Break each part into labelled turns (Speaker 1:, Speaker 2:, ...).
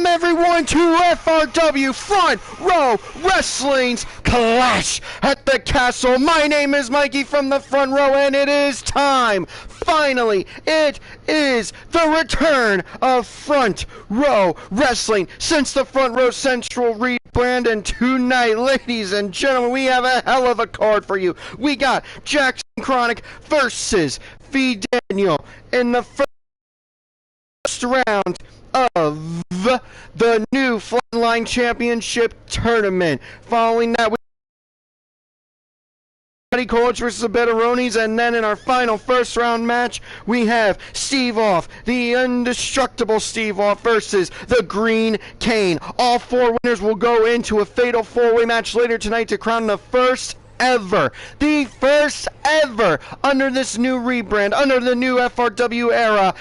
Speaker 1: Welcome everyone to FRW Front Row Wrestling's Clash at the Castle. My name is Mikey from the front row, and it is time. Finally, it is the return of Front Row Wrestling since the Front Row Central rebrand. And tonight, ladies and gentlemen, we have a hell of a card for you. We got Jackson Chronic versus V Daniel in the first round of the new Flatline Championship Tournament. Following that, we Buddy Coach versus the Betteronis, and then in our final first round match, we have Steve Off, the indestructible Steve Off versus the Green Cane. All four winners will go into a fatal four-way match later tonight to crown the first ever under this new rebrand, under the new FRW era,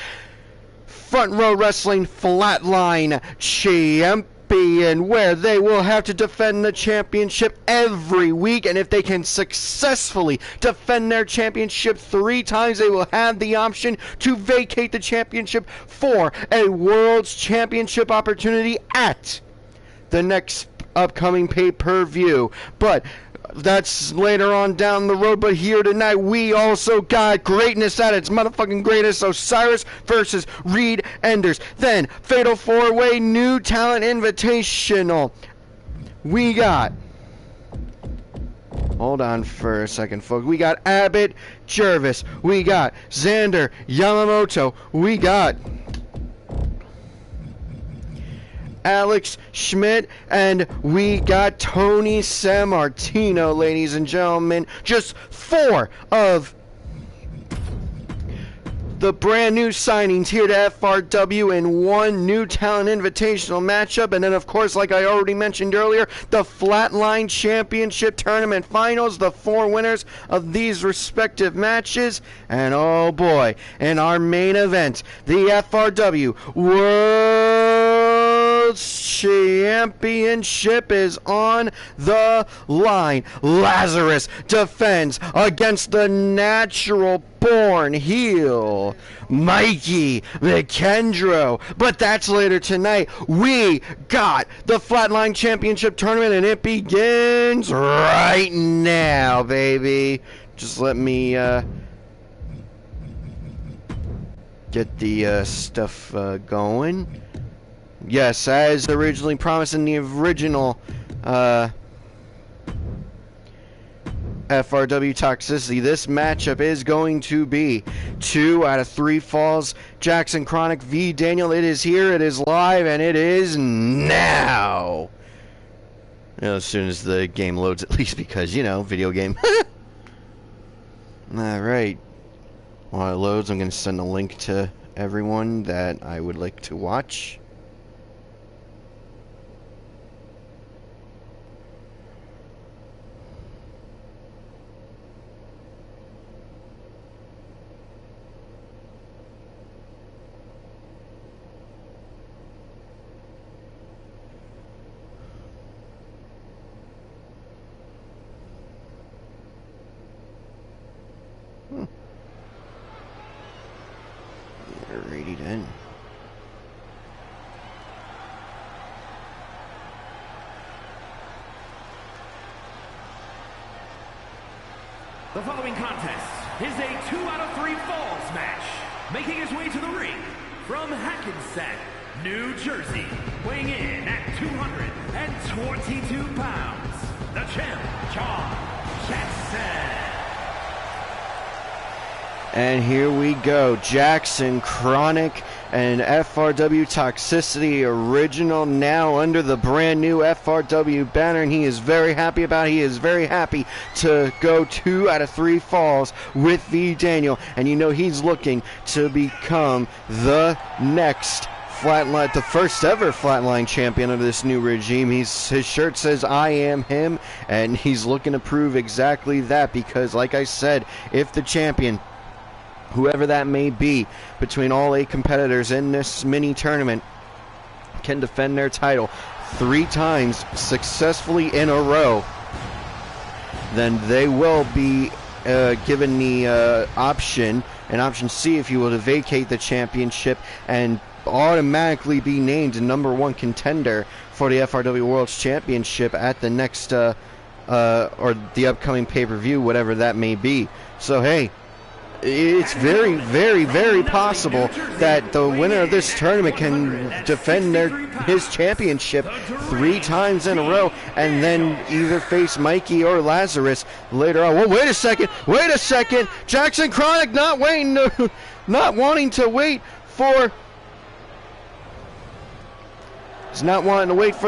Speaker 1: Front Row Wrestling Flatline Champion, where they will have to defend the championship every week, and if they can successfully defend their championship 3 times, they will have the option to vacate the championship for a World's Championship opportunity at the next upcoming pay-per-view. But that's later on down the road. But here tonight, we also got greatness at its motherfucking greatest. Osiris versus Reed Enders. Then, Fatal 4-Way New Talent Invitational. We got... Hold on for a second, folks. We got Abbott Jervis. We got Xander Yamamoto. We got Alex Schmidt, and we got Tony Sammartino, ladies and gentlemen. Just 4 of the brand new signings here to FRW in one new talent invitational matchup. And then, of course, like I already mentioned earlier, the Flatline Championship Tournament Finals, the 4 winners of these respective matches. And oh boy, in our main event, the FRW World Championship is on the line. Lazarus defends against the natural born heel, Mikey McKendrow. But that's later tonight. We got the Flatline Championship Tournament, and it begins right now, baby. Just let me get the stuff going. Yes, as originally promised in the original FRW Toxicity, this matchup is going to be 2 out of 3 falls. Jackson Chronic v Daniel. It is here, it is live, and it is now. You know, as soon as the game loads, at least, because, you know, video game. Alright. While it loads, I'm going to send a link to everyone that I would like to watch. Alrighty then.
Speaker 2: The following contest is a 2 out of 3 falls match. Making his way to the ring from Hackensack, New Jersey, weighing in at 222 pounds, the champ, John Jackson.
Speaker 1: And here we go, Jackson Chronic and FRW Toxicity Original, now under the brand new FRW banner, and he is very happy about it. He is very happy to go 2 out of 3 falls with V Daniel, and you know he's looking to become the next Flatline, the first ever Flatline champion under this new regime. His shirt says "I am him," and he's looking to prove exactly that, because like I said, if the champion, whoever that may be, between all 8 competitors in this mini tournament, can defend their title 3 times successfully in a row, then they will be given the option, and option C, if you will, to vacate the championship and automatically be named #1 contender for the FRW World Championship at the next, or the upcoming pay-per-view, whatever that may be. So, hey, it's very, very, very possible that the winner of this tournament can defend his championship 3 times in a row and then either face Mikey or Lazarus later on. Well, wait a second. Jackson Chronic not wanting to wait for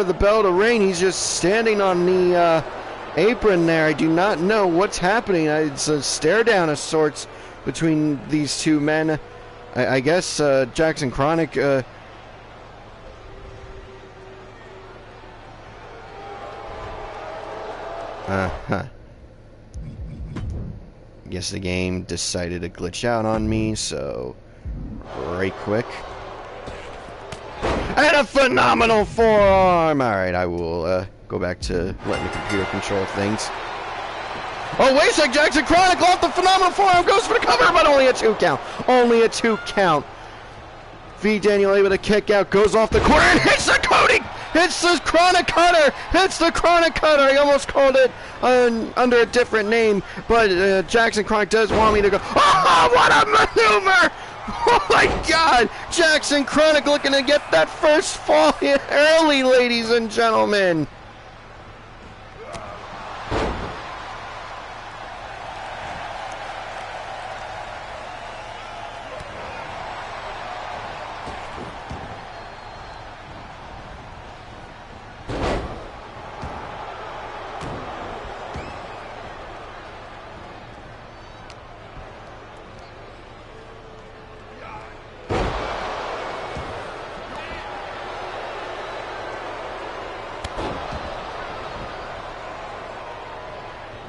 Speaker 1: the bell to ring. He's just standing on the apron there. I do not know what's happening. It's a stare down of sorts between these two men. I guess Jackson Chronic guess the game decided to glitch out on me, so right quick. And a phenomenal forearm! Alright, I will go back to letting the computer control things. Oh, wait a sec, Jackson Chronic off the phenomenal forearm, goes for the cover, but only a 2 count. Only a 2 count. V. Daniel able to kick out, goes off the corner, and hits the Cody! Hits the Chronic Cutter! Hits the Chronic Cutter! I almost called it under a different name, but Jackson Chronic does want me to go. Oh, what a maneuver! Oh my God! Jackson Chronic looking to get that first fall in early, ladies and gentlemen.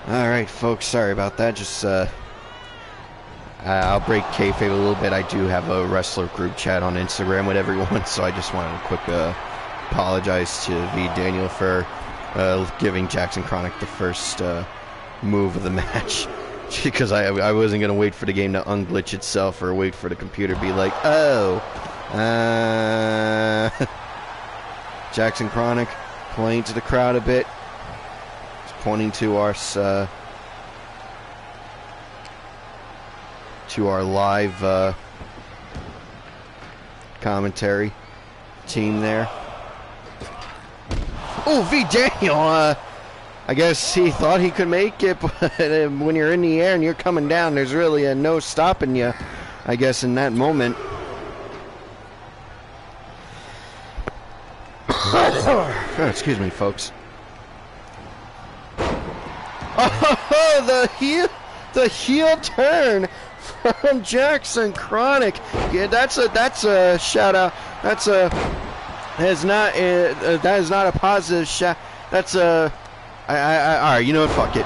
Speaker 1: Alright, folks, sorry about that. Just, I'll break kayfabe a little bit. I do have a wrestler group chat on Instagram with everyone, so I just wanted to quick apologize to V. Daniel for giving Jackson Chronic the first move of the match. Because I wasn't going to wait for the game to unglitch itself or wait for the computer to be like, oh. Jackson Chronic playing to the crowd a bit. Pointing to our live commentary team there. Oh, V. Daniel, I guess he thought he could make it, but when you're in the air and you're coming down, there's really no stopping you, I guess, in that moment. Excuse me, folks. Oh, the heel turn from Jackson Chronic. Yeah, that's a shout out. That is not a positive shout. That's a all right. You know what? Fuck it.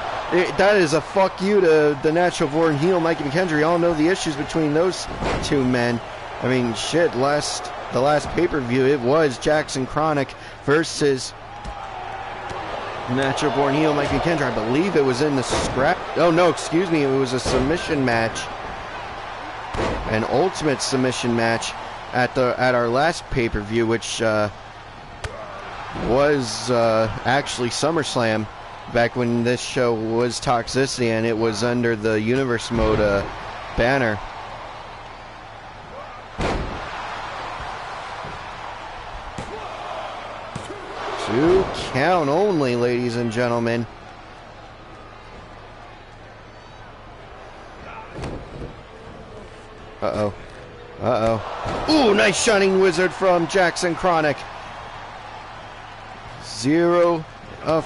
Speaker 1: That is a fuck you to the natural born heel Mikey McKendry. We all know the issues between those two men. I mean, shit. The last pay-per-view, it was Jackson Chronic versus natural born heel Mikey McKendry. I believe it was in the scrap. Oh no, excuse me. It was a submission match, an ultimate submission match at our last pay-per-view, which was actually SummerSlam, back when this show was Toxicity, and it was under the Universe Mode banner. Two count only, ladies and gentlemen. Uh-oh. Uh-oh. Ooh, nice Shining Wizard from Jackson Chronic. 0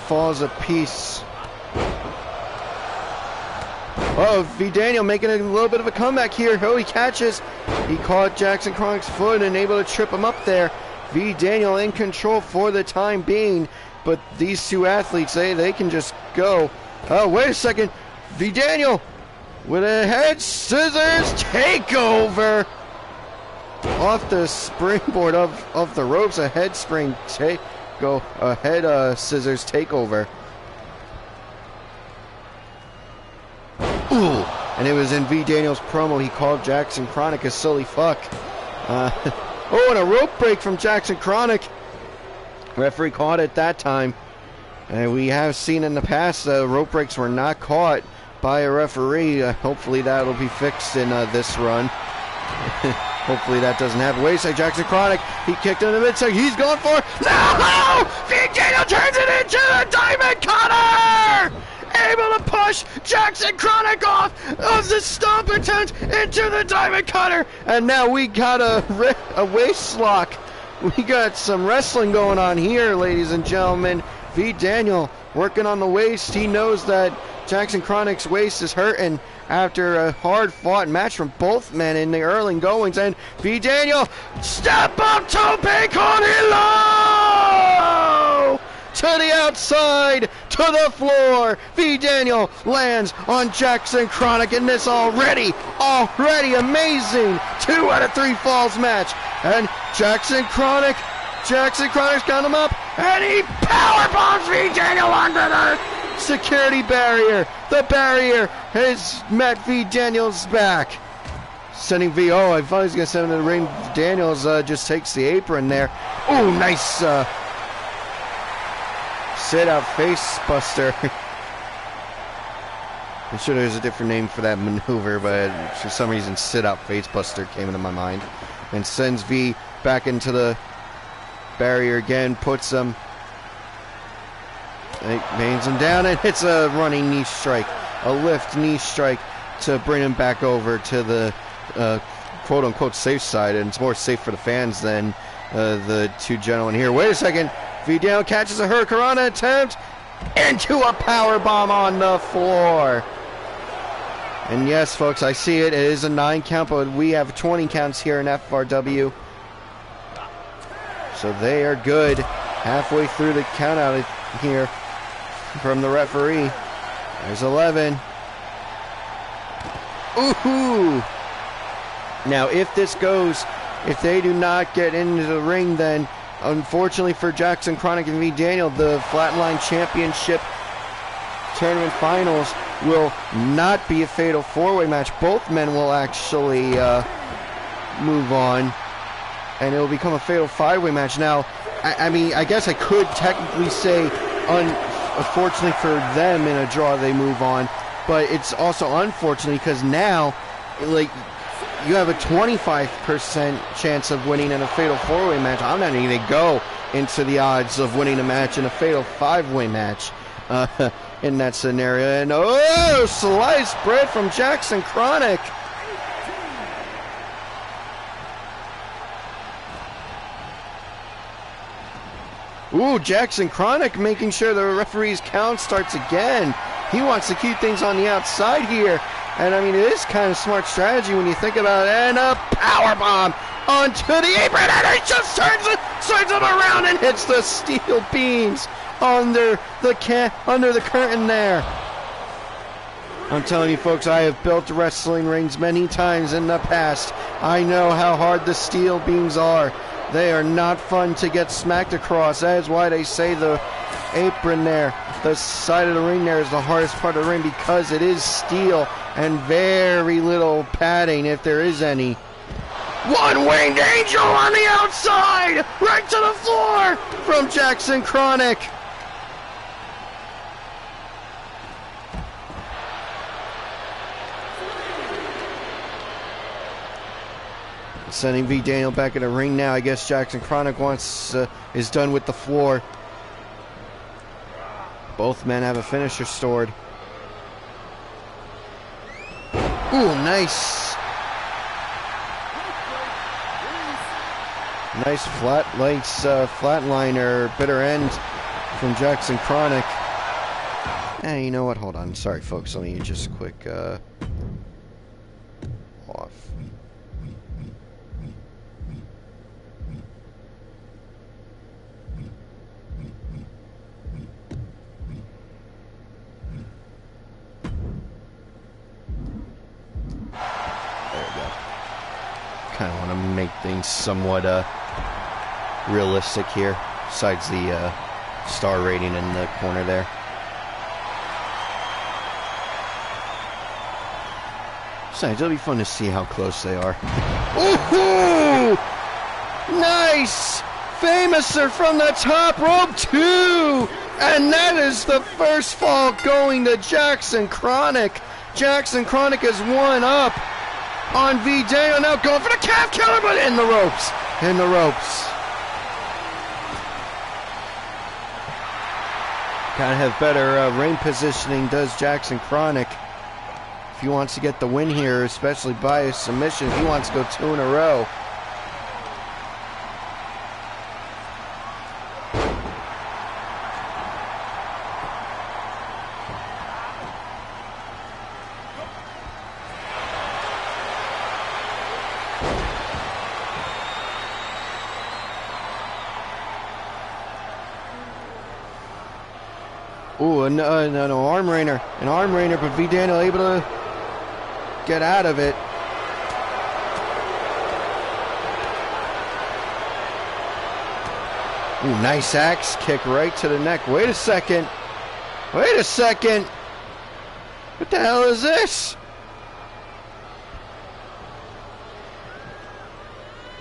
Speaker 1: falls apiece. Oh, V. Daniel making a little bit of a comeback here. Oh, he catches. He caught Jackson Chronic's foot and able to trip him up there. V. Daniel in control for the time being, but these two athletes, they can just go. Oh, wait a second. V. Daniel with a head scissors takeover off the springboard of the ropes. A head spring a head scissors takeover. Ooh, and it was in V. Daniel's promo. He called Jackson Chronic a silly fuck. Oh, and a rope break from Jackson Chronic. Referee caught it that time. And we have seen in the past rope breaks were not caught by a referee. Hopefully that'll be fixed in this run. Hopefully that doesn't happen. Wait a second, Jackson Chronic. He kicked in the mid-second. He's going for it. No! Daniel turns it into the Diamond Cutter! Able to push Jackson Chronic off of the stomp attempt into the Diamond Cutter. And now we got a waist lock. We got some wrestling going on here, ladies and gentlemen. V. Daniel working on the waist. He knows that Jackson Chronic's waist is hurting after a hard-fought match from both men in the early goings. And V. Daniel, step up tope con hilo! To the outside, to the floor. V. Daniel lands on Jackson Chronic in this already amazing 2 out of 3 falls match. And Jackson Chronic's got him up, and he powerbombs V. Daniel onto the security barrier. The barrier has met V. Daniels back. Sending V. Oh, I thought he was going to send him to the ring. Daniels just takes the apron there. Oh, nice sit-out face buster. I'm sure there's a different name for that maneuver, but for some reason sit-out face buster came into my mind. And sends V back into the barrier again, puts him, mains him down, and hits a running knee strike, a lift knee strike to bring him back over to the quote-unquote safe side, and it's more safe for the fans than the two gentlemen here. Wait a second, V. Daniel catches a Hurricanrana attempt into a power bomb on the floor. And yes, folks, I see it. It is a 9 count, but we have 20 counts here in FRW. So they are good. Halfway through the count out here from the referee. There's 11. Ooh! Now, if they do not get into the ring, then unfortunately for Jackson Chronic and V. Daniel, the Flatline Championship Tournament Finals will not be a fatal 4-way match. Both men will actually move on, and it will become a fatal 5-way match. Now, I mean, I guess I could technically say, unfortunately for them, in a draw they move on, but it's also unfortunately because now, like, you have a 25% chance of winning in a fatal 4-way match. I'm not even going to go into the odds of winning a match in a fatal 5-way match in that scenario. And oh, sliced bread from Jackson Chronic. Ooh, Jackson Chronic making sure the referee's count starts again. He wants to keep things on the outside here. And I mean, it is kind of smart strategy when you think about it. And a powerbomb onto the apron, and he just turns it around and hits the steel beams under the curtain there. I'm telling you, folks, I have built wrestling rings many times in the past. I know how hard the steel beams are. They are not fun to get smacked across. That is why they say the apron there, the side of the ring there, is the hardest part of the ring, because it is steel and very little padding, if there is any. One-winged angel on the outside, right to the floor from Jackson Chronic. Sending V. Daniel back in the ring now. I guess Jackson Chronic is done with the floor. Both men have a finisher stored. Ooh, nice. Nice flatliner, bitter end from Jackson Chronic. Hey, you know what? Hold on. Sorry, folks. Let me just quick off. Kind of want to make things somewhat realistic here, besides the star rating in the corner there. Besides, it'll be fun to see how close they are. Ooh! Nice! Famouser from the top rope, 2! And that is the first fall going to Jackson Chronic. Jackson Chronic is 1 up on V. Daniel. Now going for the calf killer, but in the ropes. In the ropes. Gotta have better ring positioning, does Jackson Chronic. If he wants to get the win here, especially by a submission, he wants to go 2 in a row. Ooh, an arm rainer. An arm rainer, but V. Daniel able to get out of it. Ooh, nice axe kick right to the neck. Wait a second. Wait a second. What the hell is this?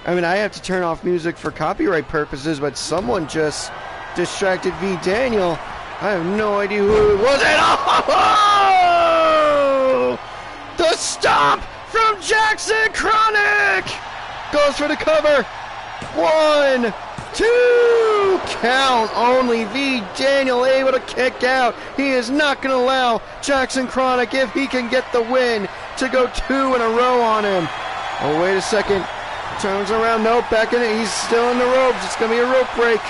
Speaker 1: I mean, I have to turn off music for copyright purposes, but someone just distracted V. Daniel. I have no idea who it was. And oh! The stop from Jackson Chronic! Goes for the cover. 1, 2, count. Only V. Daniel able to kick out. He is not going to allow Jackson Chronic, if he can get the win, to go 2 in a row on him. Oh, wait a second. Turns around. Nope, back in it. He's still in the ropes. It's going to be a rope break.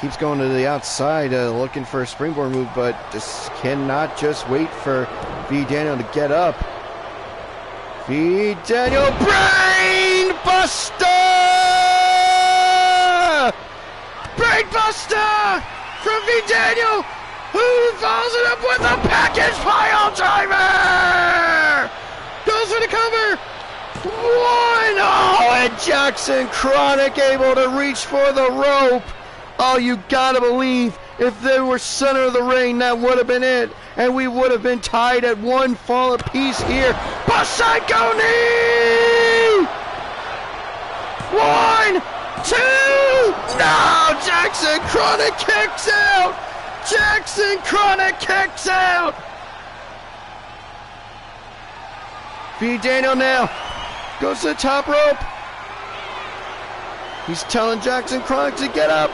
Speaker 1: Keeps going to the outside, looking for a springboard move, but this cannot just wait for V. Daniel to get up. V. Daniel, brain buster! Brain buster from V. Daniel, who follows it up with a package pile driver! Goes for the cover. 1! Oh, and Jackson Chronic able to reach for the rope. Oh, you gotta believe if they were center of the ring, that would have been it. And we would have been tied at 1 fall apiece here. Psycho knee! 1, 2! No! Jackson Chronic kicks out! Jackson Chronic kicks out! V. Daniel now goes to the top rope. He's telling Jackson Chronic to get up.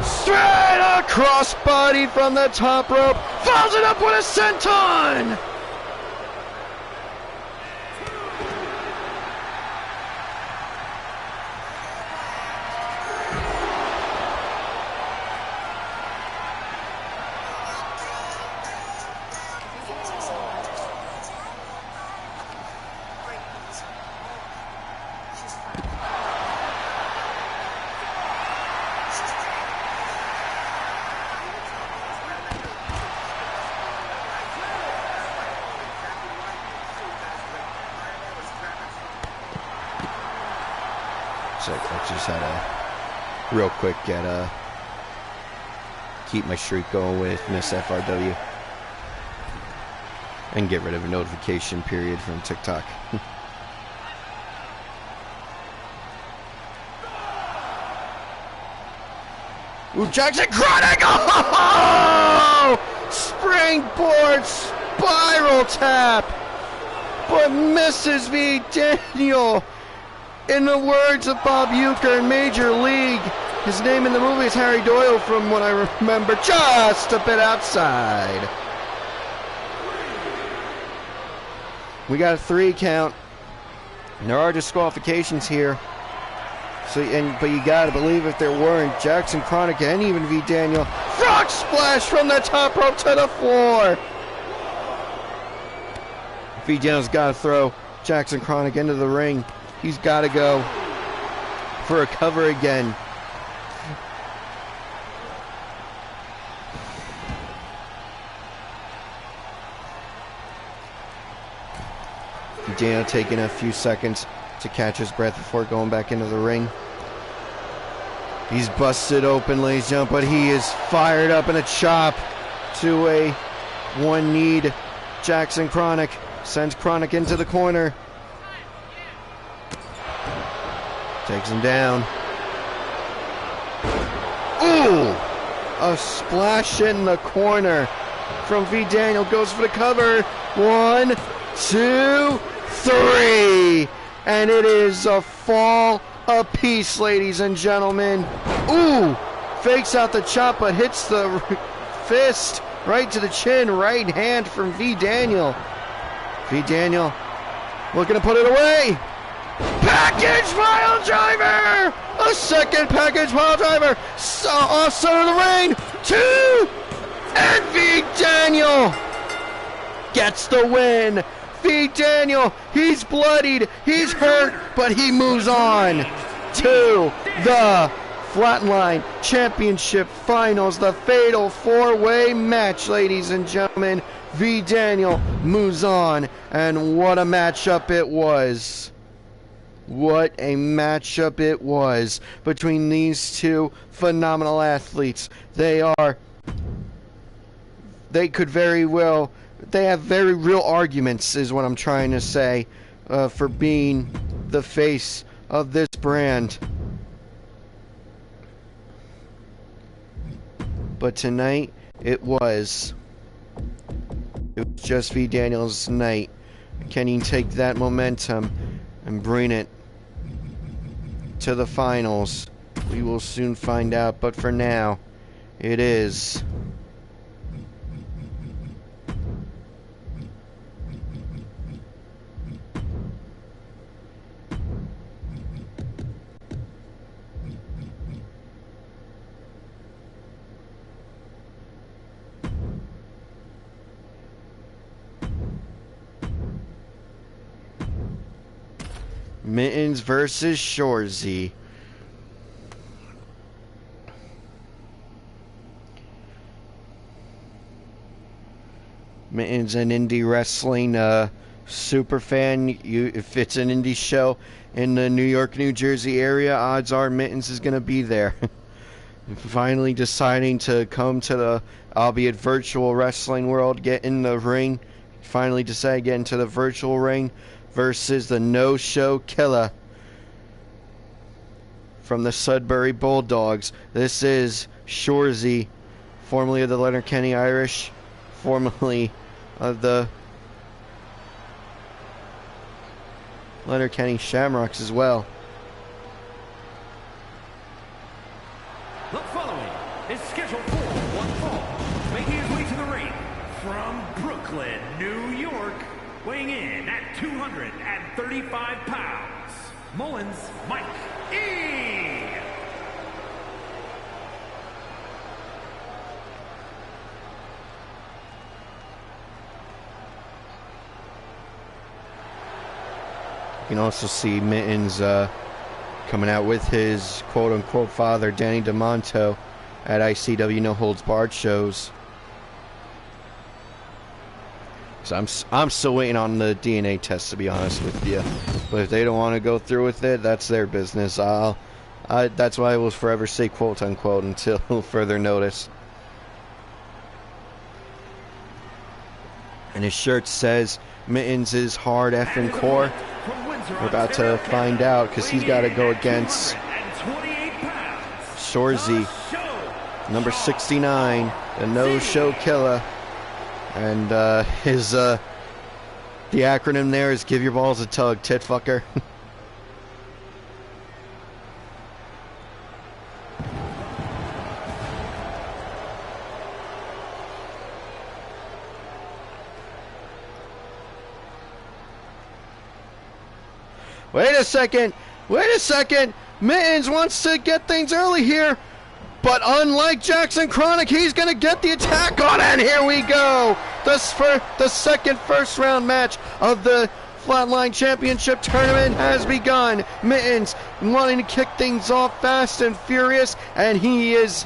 Speaker 1: Straight across body from the top rope. Follows it up with a senton. So I just had to real quick keep my streak going with Miss FRW and get rid of a notification period from TikTok. Ooh, Jackson Chronic! Oh! Springboard spiral tap, but misses V. Daniel. In the words of Bob Uecker in Major League, his name in the movie is Harry Doyle, from what I remember, just a bit outside. We got a 3 count. And there are disqualifications here. But you gotta believe if there weren't, Jackson Chronic and even V. Daniel, frog splash from the top rope to the floor. V. Daniel's gotta throw Jackson Chronic into the ring. He's got to go for a cover again. Daniel taking a few seconds to catch his breath before going back into the ring. He's busted open, ladies and gentlemen, but he is fired up in a chop to a 1-kneed Jackson Chronic. Sends Chronic into the corner. Takes him down. Ooh! A splash in the corner from V. Daniel. Goes for the cover. 1, 2, 3. And it is a fall apiece, ladies and gentlemen. Ooh! Fakes out the chop, but hits the fist right to the chin. Right hand from V. Daniel. V. Daniel looking to put it away. Package pile driver! A second package pile driver! Off center of the ring! 2! And V. Daniel gets the win! V. Daniel, he's bloodied, he's hurt, but he moves on to the Flatline Championship Finals, the Fatal 4-Way match, ladies and gentlemen. V. Daniel moves on, and what a matchup it was. What a matchup it was between these two phenomenal athletes. They have very real arguments, is what I'm trying to say, for being the face of this brand. But tonight, it was just V. Daniel's night. Can he take that momentum and bring it to the finals? We will soon find out, but for now, it is Mittens versus Shorzy. Mittens, an indie wrestling super fan. If it's an indie show in the New York, New Jersey area, odds are Mittens is going to be there. Finally deciding to come to the, albeit virtual, wrestling world, get in the ring. Finally decided to get into the virtual ring versus the no-show killer from the Sudbury Bulldogs. This is Shorzy, formerly of the Letterkenny Irish, formerly of the Letterkenny Shamrocks as well.
Speaker 2: The following is scheduled for one fall, making his way to the ring from Brooklyn, New York, weighing in at 235 pounds, Mullins Mike E.
Speaker 1: You can also see Mittens coming out with his quote-unquote father, Danny DeMonto, at ICW No Holds Barred shows. So I'm still waiting on the DNA test, to be honest with you. But if they don't want to go through with it, that's their business. That's why I will forever say quote-unquote until further notice. And his shirt says Mittens is hard effing core. We're about to find out, because he's got to go against Shorzy, number 69, the no-show killer. And the acronym there is give your balls a tug, tit fucker. Wait a second! Mittens wants to get things early here. But unlike Jackson Chronic, he's going to get the attack on, and here we go! The second first-round match of the Flatline Championship Tournament has begun. Mittens wanting to kick things off fast and furious, and he is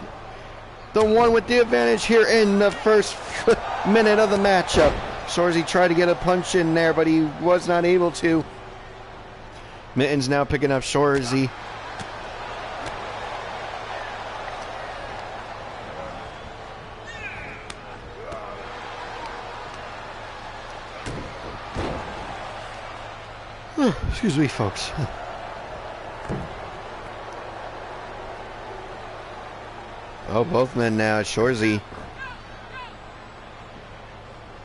Speaker 1: the one with the advantage here in the first minute of the matchup. Shorzy tried to get a punch in there, but he was not able to. Mittens now picking up Shorzy. Excuse me, folks. Oh, both men now. Shorzy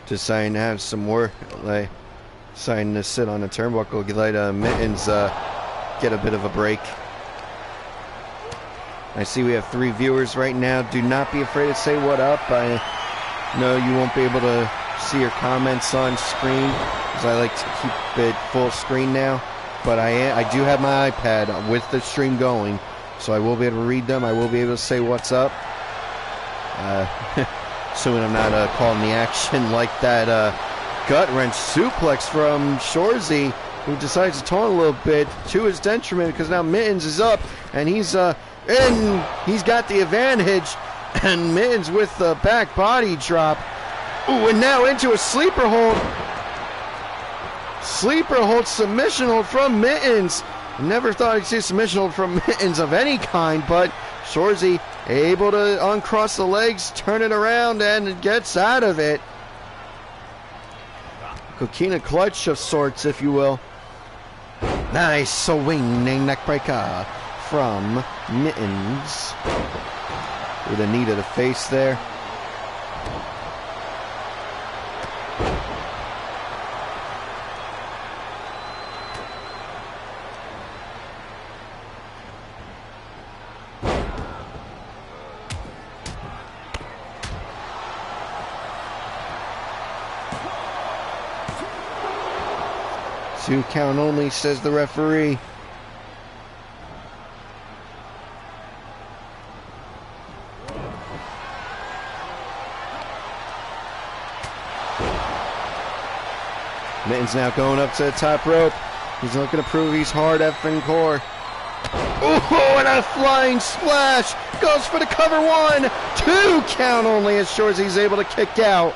Speaker 1: deciding to have some work, like deciding to sit on the turnbuckle, let Mittens get a bit of a break. I see we have 3 viewers right now. Do not be afraid to say what up. I know you won't be able to see your comments on screen because I like to keep it full screen now. But I do have my iPad with the stream going, so I will be able to read them. I will be able to say what's up. Assuming I'm not calling the action like that gut wrench suplex from Shorzy, who decides to taunt a little bit to his detriment because now Mittens is up and he's in. He's got the advantage, and Mittens with the back body drop. Ooh, and now into a sleeper hold. Sleeper hold, submission hold from Mittens. Never thought I'd see a submission hold from Mittens of any kind, but Shorzy able to uncross the legs, turn it around, and gets out of it. Coquina clutch of sorts, if you will. Nice swinging neckbreaker from Mittens. With a knee to the face there. Two count only, says the referee. Mittens now going up to the top rope. He's looking to prove he's hard effing core. Oh, and a flying splash. Goes for the cover. 1, 2 count only as Shorzy's able to kick out.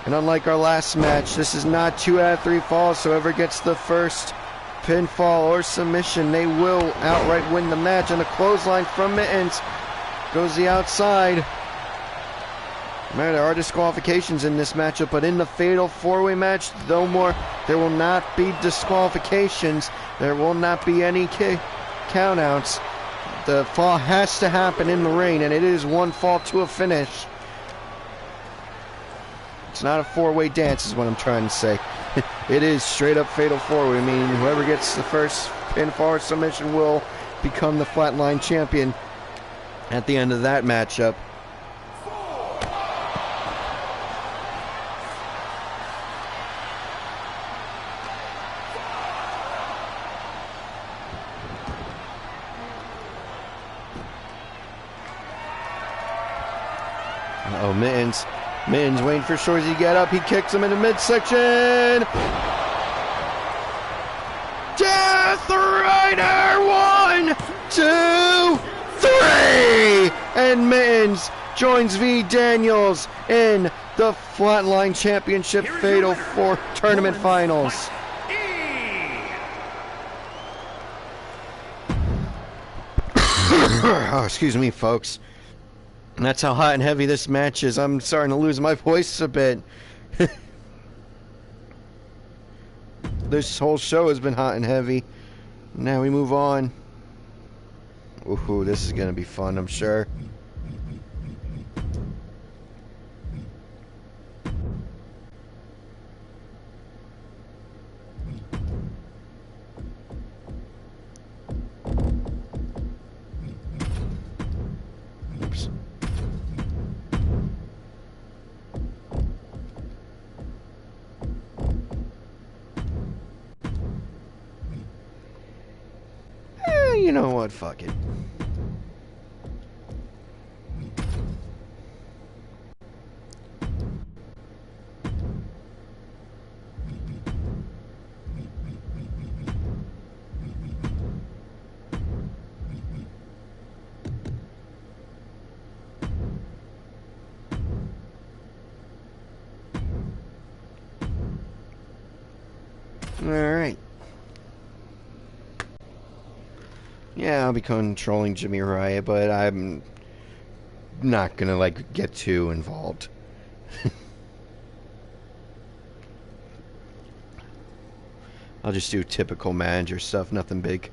Speaker 1: And unlike our last match, this is not 2 out of 3 falls, so whoever gets the first pinfall or submission, they will outright win the match. And a clothesline from Mittens goes the outside. Man, there are disqualifications in this matchup, but in the fatal 4-way match, there will not be disqualifications. There will not be any countouts. The fall has to happen in the ring, and it is 1 fall to a finish. It's not a 4-way dance is what I'm trying to say. It is straight up fatal 4-way. I mean, whoever gets the first pinfall or submission will become the flatline champion at the end of that matchup. Uh-oh, Mittens waiting for Shorzy to get up. He kicks him in the midsection. Death Rider! 1, 2, 3! And Mittens joins V. Daniels in the Flatline Championship Fatal 4 Tournament Finals. Oh, excuse me, folks. And that's how hot and heavy this match is. I'm starting to lose my voice a bit. This whole show has been hot and heavy. Now we move on. Ooh, this is going to be fun, I'm sure. Oops. You know what? Fuck it. All right. Yeah, I'll be controlling Jimmy Raya, but I'm not gonna get too involved. I'll just do typical manager stuff, nothing big.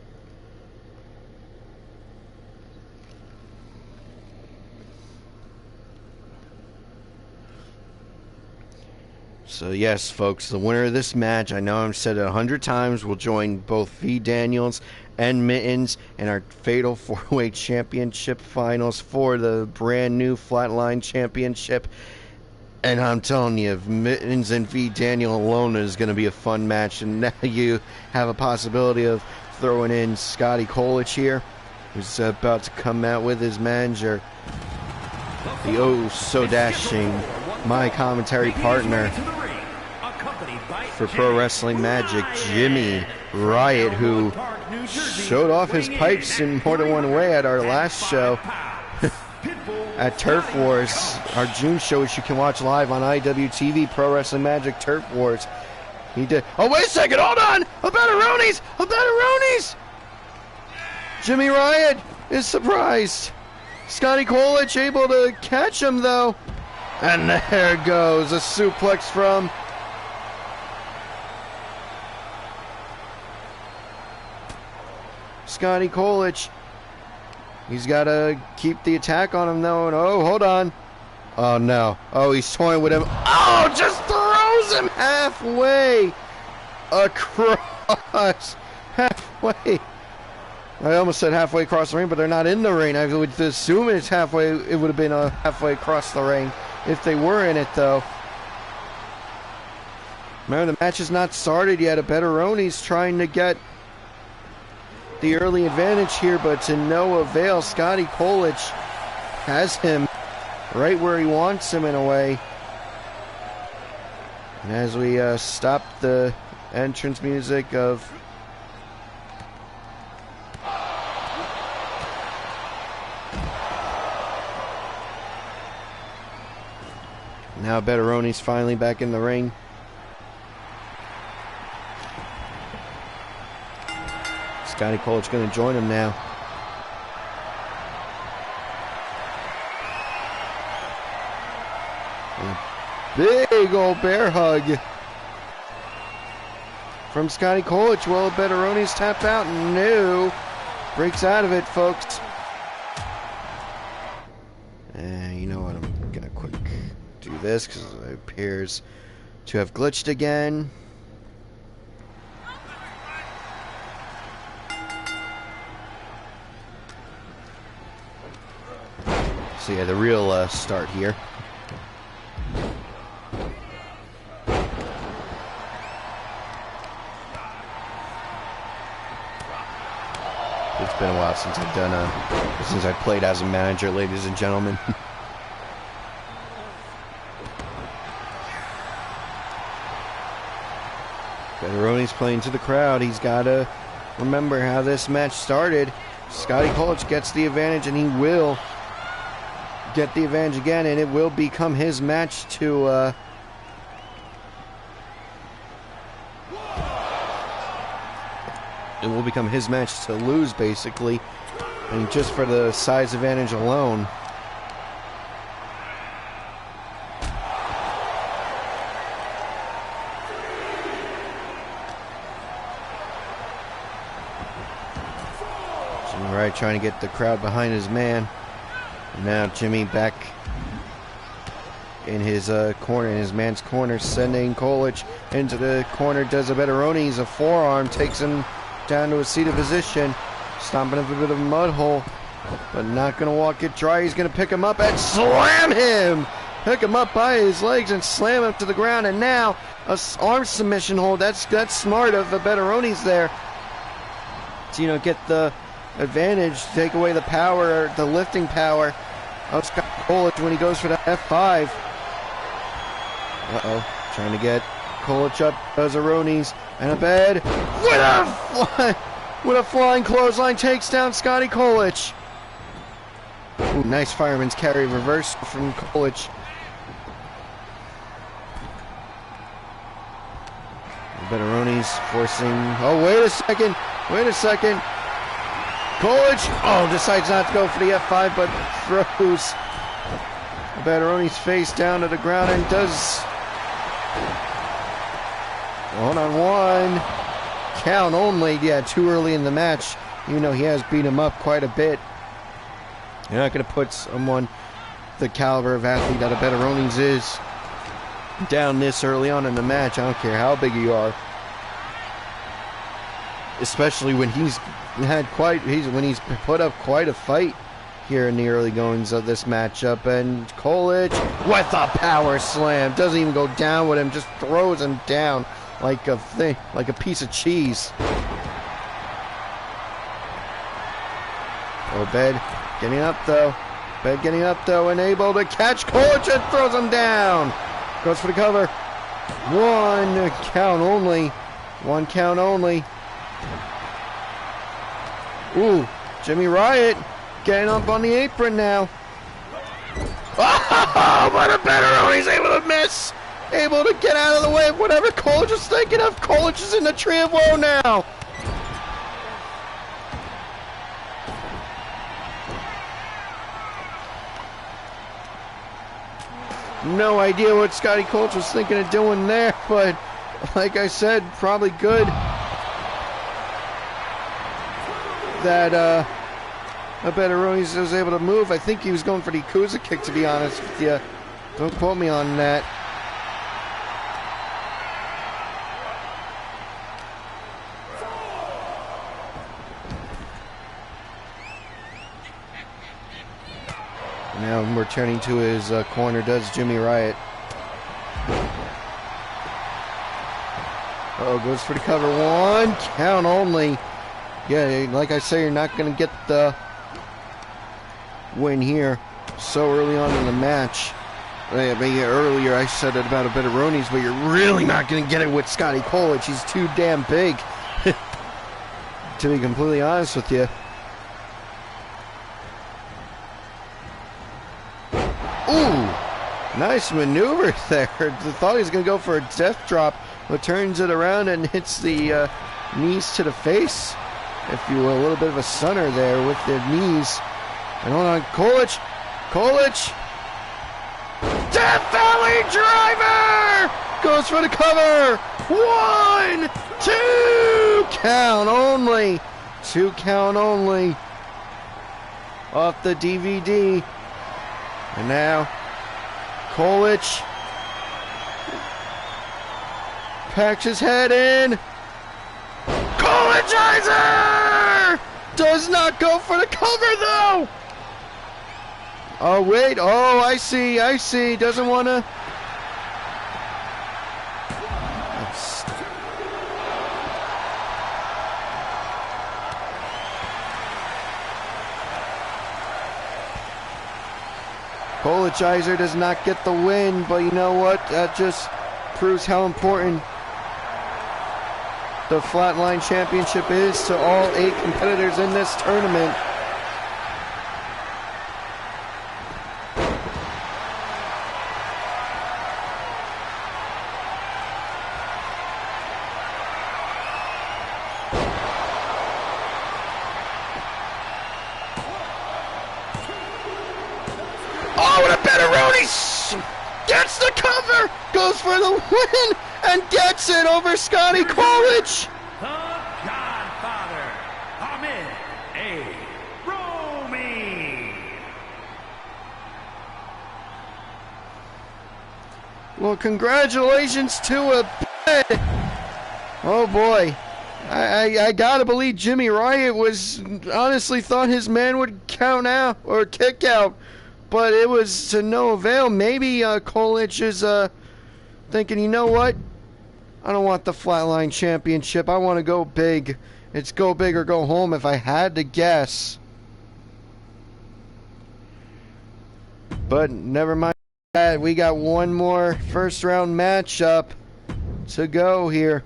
Speaker 1: So yes, folks, the winner of this match, I know I've said it 100 times, will join both V. Daniels and Mittens in our Fatal 4-Way Championship Finals for the brand new Flatline Championship. And I'm telling you, Mittens and V. Daniel alone is going to be a fun match. And now you have a possibility of throwing in Scotty Kolich here, who's about to come out with his manager, the oh-so-dashing my commentary partner for Pro Wrestling Magic, Jimmy Riot, who showed off his pipes in more than one way at our last show at Turf Wars, our June show, which you can watch live on IWTV, Pro Wrestling Magic Turf Wars. He did. Oh, wait a second, hold on! A Betteronis! A Betteronis! Jimmy Riot is surprised. Scotty Kolich able to catch him, though. And there goes a suplex from Scotty Kolich. He's got to keep the attack on him, though. And oh, hold on. Oh, no. Oh, he's toying with him. Oh, just throws him halfway across. Halfway. I almost said halfway across the ring, but they're not in the ring. I would assume it's halfway. It would have been halfway across the ring if they were in it, though. Remember, the match is not started yet. A Betteroni's trying to get the early advantage here, but to no avail. Scotty Kolich has him right where he wants him in a way. And as we stop the entrance music of now Betteroni's finally back in the ring. Scotty Kolich going to join him now. A big old bear hug from Scotty Kolich. Will Betteroni's tap out? No. Breaks out of it, folks. And you know what? I'm going to quick do this because it appears to have glitched again. So yeah, the real start here. It's been a while since I've done since I played as a manager, ladies and gentlemen. Betteroni's playing to the crowd. He's got to remember how this match started. Scotty Kolich gets the advantage, and he will get the advantage again, and it will become his match to lose, basically, and just for the size advantage alone. Jimmy Wright trying to get the crowd behind his man. Now Jimmy back in his corner, in his man's corner, sending Kolich into the corner. Does a Betteroni's a forearm, takes him down to a seated position, stomping up a bit of a mud hole, but not going to walk it dry. He's going to pick him up and slam him. Pick him up by his legs and slam him to the ground. And now a arm submission hold. That's smart of the Betteroni's there to get the advantage, take away the power, the lifting power of Scott Kolich when he goes for the F5. Trying to get Kolich up, Betteroni's, and a bed with a flying clothesline, takes down Scotty Kolich. Ooh, nice fireman's carry reverse from Kolich. Betteroni's forcing. Oh, wait a second. Kolich, decides not to go for the F5, but throws Betteroni's face down to the ground and does one-on-one. count only. Yeah, too early in the match. You know, he has beat him up quite a bit. You're not going to put someone the caliber of athlete that a Betteroni's is down this early on in the match. I don't care how big you are. Especially when he's put up quite a fight here in the early goings of this matchup. And Kolich with a power slam. Doesn't even go down with him, just throws him down like a piece of cheese. Obed getting up though. Obed getting up though and able to catch Kolich and throws him down. Goes for the cover. One count only. One count only. Ooh, Jimmy Riot getting up on the apron now. Oh, but a Betteroni's able to miss. Able to get out of the way of whatever Kolich is thinking of. Kolich is in the tree of woe now. No idea what Scotty Kolich was thinking of doing there, but like I said, probably good that Betteroni's was able to move. I think he was going for the Yakuza kick, to be honest with you. Don't quote me on that. Now returning to his corner does Jimmy Riot. Oh, goes for the cover. One count only. Yeah, like I say, you're not going to get the win here so early on in the match. Earlier I said it about a Betteroni's, but you're really not going to get it with Scotty Kolich. He's too damn big, to be completely honest with you. Ooh, nice maneuver there. Thought he was going to go for a death drop, but turns it around and hits the knees to the face, if you will. A little bit of a stunner there with the knees. And hold on, Kolich. Death Valley Driver! Goes for the cover. 1, 2, count only. 2 count only. Off the DVD. And now, Kolich packs his head in. Kolichizer! Does not go for the cover though! Oh wait, oh I see. Doesn't want to. Kolichizer does not get the win, but you know what? That just proves how important the Flatline Championship is to all 8 competitors in this tournament. Gets the cover, goes for the win, and gets it over Scotty Kolich.
Speaker 2: The Godfather, Ahmed A. Romy.
Speaker 1: Well, congratulations to a bed. Oh boy, I gotta believe Jimmy Riot was honestly thought his man would count out or kick out. But it was to no avail. Maybe Kolich is thinking, you know what? I don't want the Flatline Championship. I want to go big. It's go big or go home if I had to guess. But never mind that. We got one more first round matchup to go here.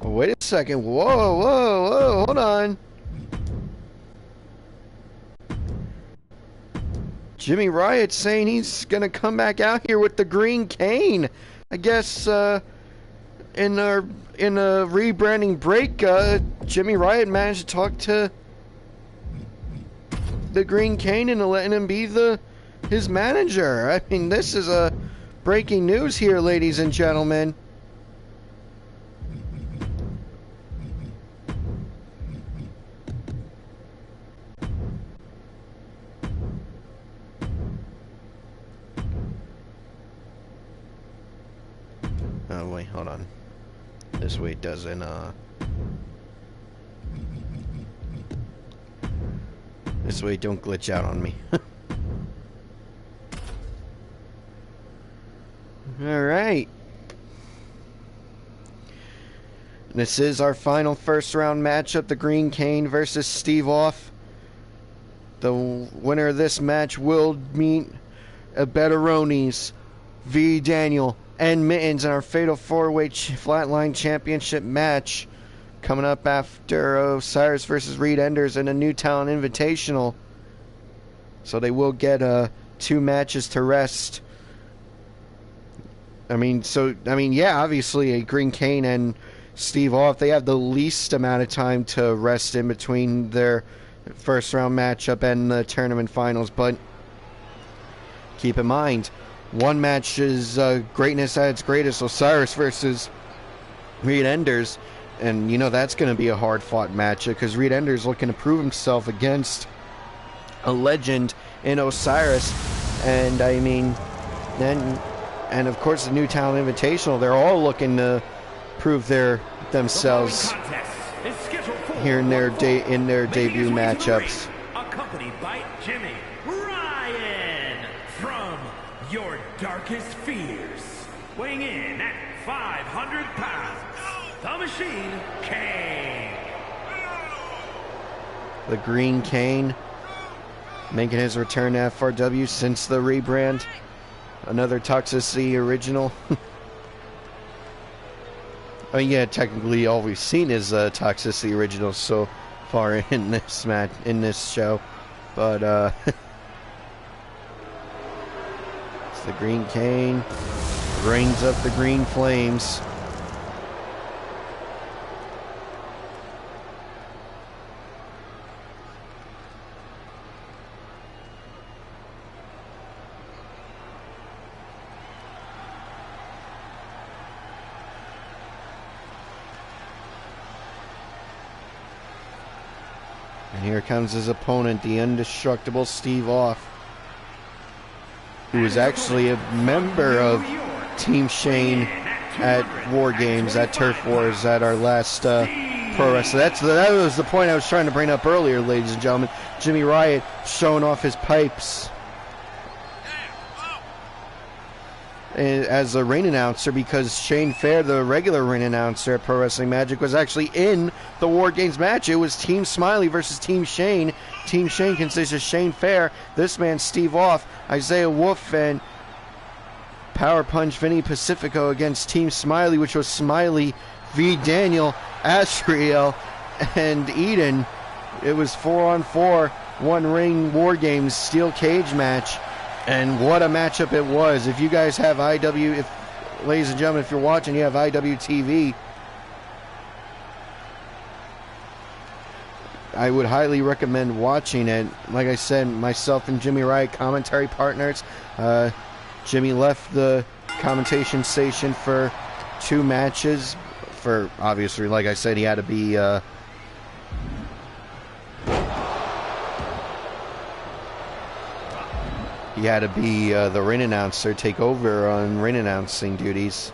Speaker 1: Wait a second. Whoa, hold on. Jimmy Riot saying he's going to come back out here with the green cane. I guess in a rebranding break, Jimmy Riot managed to talk to the Green Cane into letting him be his manager. I mean, this is a breaking news here, ladies and gentlemen. Oh wait, hold on. This way it doesn't this way don't glitch out on me. Alright. This is our final first round matchup, the Green Cane versus Steve Off. The winner of this match will meet Betteronis, V. Daniel, and Mittens in our Fatal 4-Way Flatline Championship match. Coming up after Osiris versus Reed Enders in a New Talent Invitational. So they will get 2 matches to rest. Yeah, obviously Green Cane and Steve Off, they have the least amount of time to rest in between their first round matchup and the tournament finals, but keep in mind, one match is greatness at its greatest, Osiris versus Reed Enders, and you know that's going to be a hard-fought match because Reed Enders looking to prove himself against a legend in Osiris, and I mean, and of course the New Talent Invitational, they're all looking to prove themselves here in their debut matchups.
Speaker 2: Accompanied by Jimmy Ryan from your darkest fears, weighing in at 500 pounds, the Machine Cane.
Speaker 1: The Green Cane making his return to FRW since the rebrand. Another Toxicity original. I mean, yeah, technically all we've seen is Toxicity original so far in this match, in this show, but it's the Green Cane brings up the green flames. And here comes his opponent, the indestructible Steve Off, who is actually a member of Team Shane at War Games, at Turf Wars, at our last Pro Wrestling. That was the point I was trying to bring up earlier, ladies and gentlemen. Jimmy Riot showing off his pipes as a ring announcer, because Shane Fair, the regular ring announcer at Pro Wrestling Magic, was actually in the War Games match. It was Team Smiley versus Team Shane. Team Shane consists of Shane Fair, this man Steve Off, Isaiah Wolf, and Power Punch Vinny Pacifico against Team Smiley, which was Smiley, V. Daniel, Asriel, and Eden. It was 4-on-4, one ring War Games steel cage match. And what a matchup it was. If you guys have ladies and gentlemen, if you're watching, you have IWTV, I would highly recommend watching it. Like I said, myself and Jimmy Riot, commentary partners. Jimmy left the commentation station for 2 matches. For obviously, like I said, he had to be the ring announcer, take over on ring announcing duties.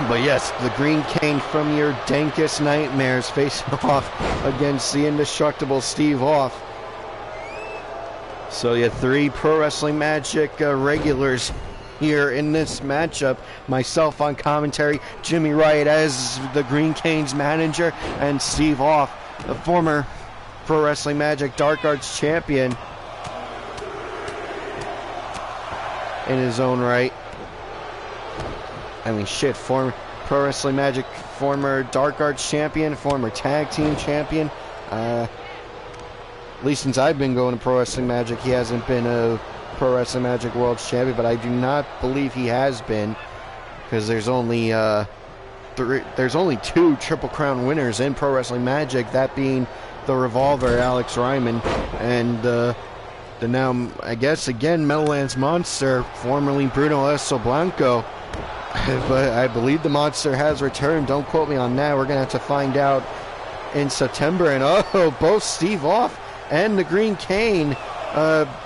Speaker 1: But yes, the Green Cane from your dankest nightmares facing off against the indestructible Steve Off. So you have 3 Pro Wrestling Magic regulars here in this matchup. Myself on commentary, Jimmy Riot as the Green Cane's manager, and Steve Off, the former Pro Wrestling Magic Dark Arts champion in his own right. I mean, shit, Pro Wrestling Magic former Dark Arts champion, former tag team champion. At least since I've been going to Pro Wrestling Magic, he hasn't been a Pro Wrestling Magic World Champion, but I do not believe he has been, because there's only two Triple Crown winners in Pro Wrestling Magic, that being the Revolver, Alex Ryman, and the now, I guess, again, Meadowlands Monster, formerly Bruno Esso Blanco. But I believe the Monster has returned. Don't quote me on that. We're going to have to find out in September. And both Steve Off and the Green Cane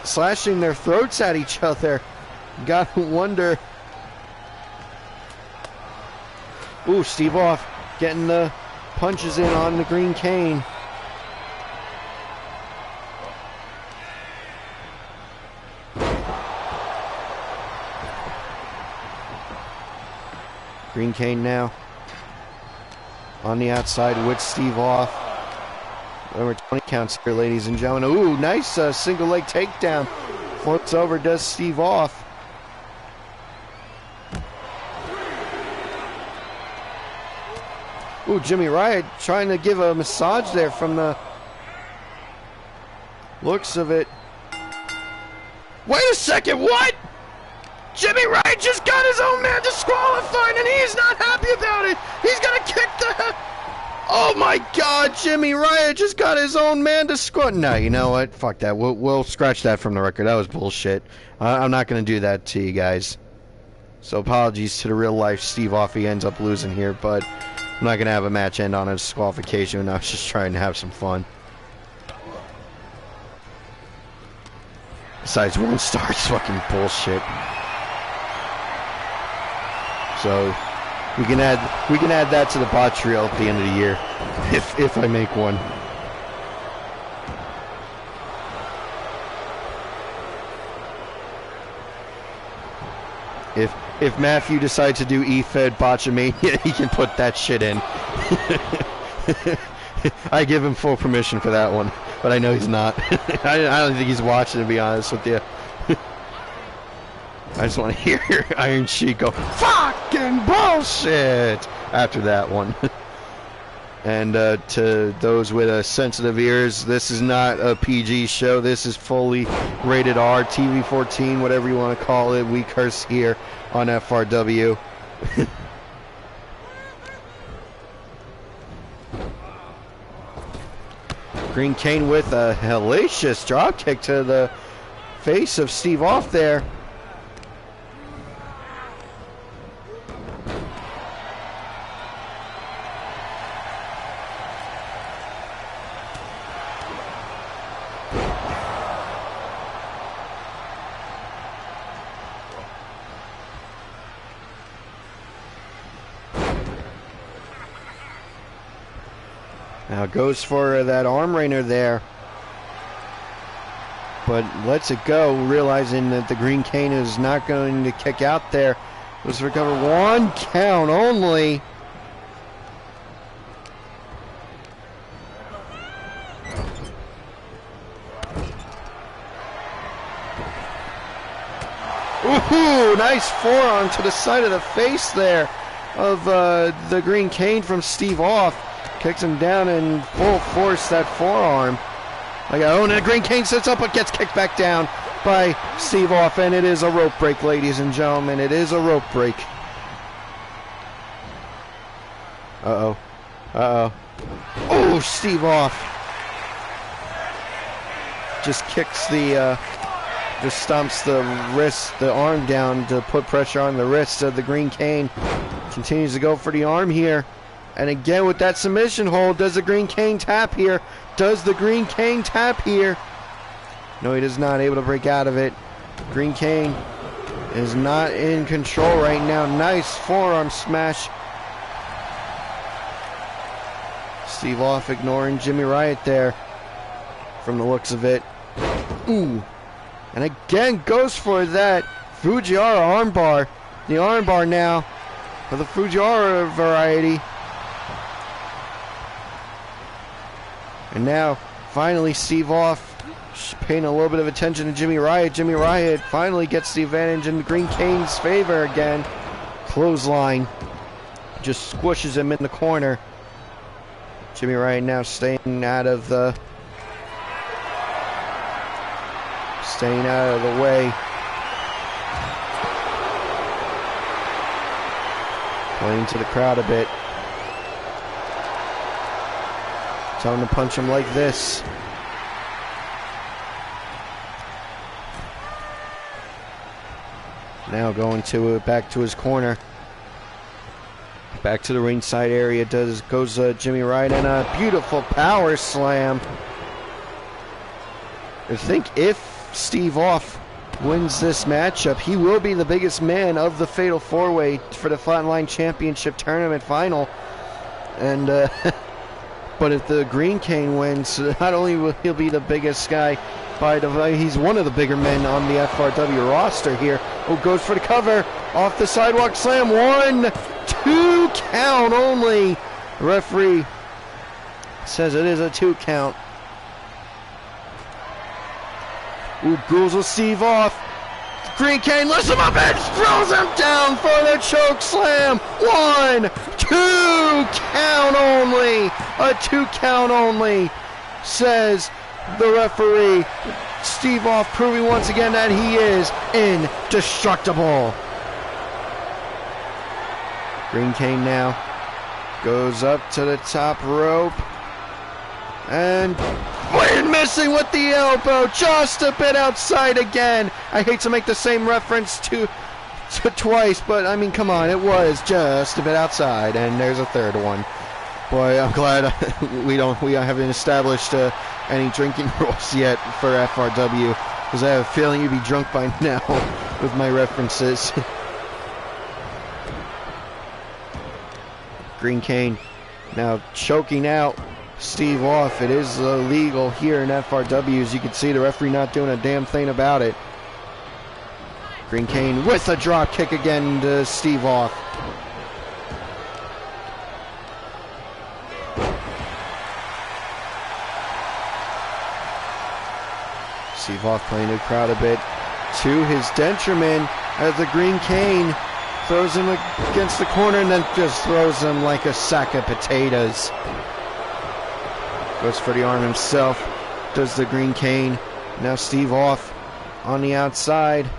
Speaker 1: slashing their throats at each other. Gotta wonder. Ooh, Steve Off getting the punches in on the Green Cane. Green Cane now on the outside with Steve Off. Over 20 counts here, ladies and gentlemen. Ooh, nice single leg takedown. Flips over, does Steve Off. Ooh, Jimmy Riot trying to give a massage there from the looks of it. Wait a second, what? Jimmy Riot just got his own man disqualified, and he's not happy about it. He's gonna kick the... Oh my God, Jimmy Riot just got his own man disqualified. No, you know what? Fuck that. We'll scratch that from the record. That was bullshit. I'm not gonna do that to you guys. So apologies to the real life Steve Off. He ends up losing here, but I'm not gonna have a match end on a disqualification. I was just trying to have some fun. Besides, one star's fucking bullshit. So we can add that to the botch reel at the end of the year, if I make one. If Matthew decides to do E-Fed Botchamania, he can put that shit in. I give him full permission for that one, but I know he's not. I don't think he's watching, to be honest with you. I just want to hear Iron Sheik go, fucking bullshit, after that one. And to those with sensitive ears, this is not a PG show. This is fully rated R, TV-14, whatever you want to call it. We curse here on FRW. Green Cane with a hellacious drop kick to the face of Steve Off there. Now goes for that arm rainer there, but lets it go, realizing that the Green Cane is not going to kick out there. Let's recover, 1 count only. Ooh, nice forearm to the side of the face there of the Green Cane from Steve Off. Kicks him down in full force, that forearm. And the Green Cane sits up but gets kicked back down by Steve Off, and it is a rope break, ladies and gentlemen. It is a rope break. Uh-oh. Uh-oh. Oh, Steve Off. Just kicks the, just stomps the wrist, the arm down to put pressure on the wrist of the Green Cane. Continues to go for the arm here. And again with that submission hold, does the Green Cane tap here? Does the Green Cane tap here? No, he is not able to break out of it. Green Cane is not in control right now. Nice forearm smash. Steve Off ignoring Jimmy Riot there from the looks of it. Ooh. And again goes for that Fujiwara armbar. The armbar now for the Fujiwara variety. And now, finally, Steve Off paying a little bit of attention to Jimmy Riot. Jimmy Riot finally gets the advantage in the Green Cane's favor again. Clothesline just squishes him in the corner. Jimmy Ryan now staying out of the way. Playing to the crowd a bit. Tell him to punch him like this. Now going to back to his corner. Back to the ringside area goes Jimmy Ryan, and a beautiful power slam. I think if Steve Off wins this matchup, he will be the biggest man of the Fatal 4-Way for the Flatline Championship Tournament Final. And but if the Green Cane wins, not only will he be the biggest guy, he's one of the bigger men on the FRW roster here. Oh, goes for the cover. Off the sidewalk slam. 1, 2 count only. The referee says it is a 2 count. Ooh, Ghouls will Steve Off. Green Cane lifts him up and throws him down for the choke slam. 1, 2 count only. A 2 count only, says the referee. Steve Off proving once again that he is indestructible. Green Cane now goes up to the top rope. And missing with the elbow, just a bit outside again. I hate to make the same reference to twice, but I mean, come on, it was just a bit outside, and there's a third one. Boy, I'm glad we haven't established any drinking rules yet for FRW, because I have a feeling you'd be drunk by now with my references. Green Cane now choking out Steve Off. It is illegal here in FRW. As you can see, the referee not doing a damn thing about it. Green Cane with a drop kick again to Steve Off. Steve Off playing the crowd a bit to his detriment as the Green Cane throws him against the corner and then just throws him like a sack of potatoes. Goes for the arm himself, does the Green Cane. Now Steve Off on the outside.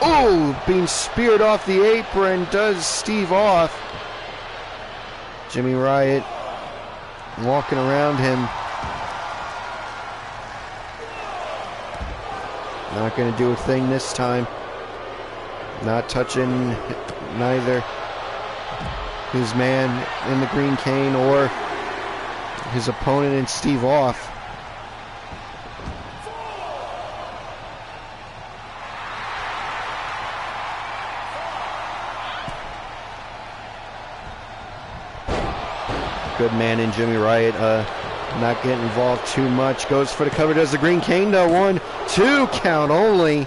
Speaker 1: Oh, being speared off the apron does Steve Off. Jimmy Riot walking around him. Not going to do a thing this time. Not touching neither his man in the Green Cane or his opponent in Steve Off. Good man in Jimmy Riot, not getting involved too much. Goes for the cover, does the Green Cane though. 1, 2 count only.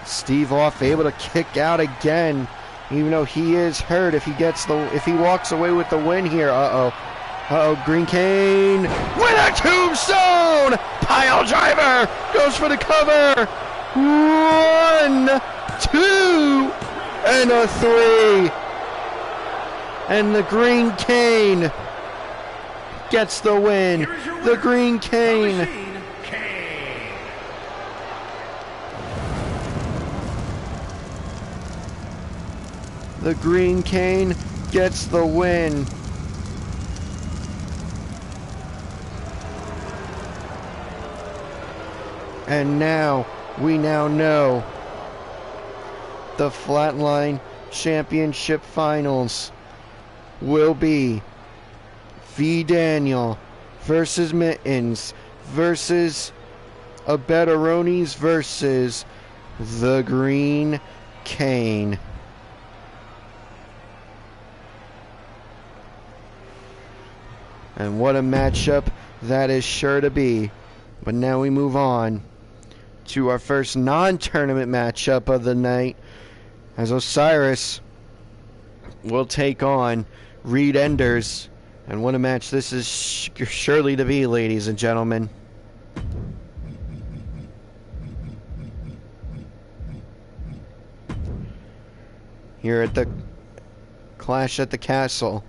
Speaker 1: Steve Off able to kick out again, even though he is hurt. If he walks away with the win here, Green Cane with a tombstone pile driver, goes for the cover. 1, 2, and a 3, and the Green Cane gets the win. The Green Cane. The Green Cane gets the win. And now, we now know the Flatline Championship Finals will be V. Daniel versus Mittens versus Abetaronis versus the Green Cane. And what a matchup that is sure to be. But now we move on to our first non-tournament matchup of the night, as Osiris will take on Reed Enders. And what a match this is surely to be, ladies and gentlemen. here at the Clash at the Castle.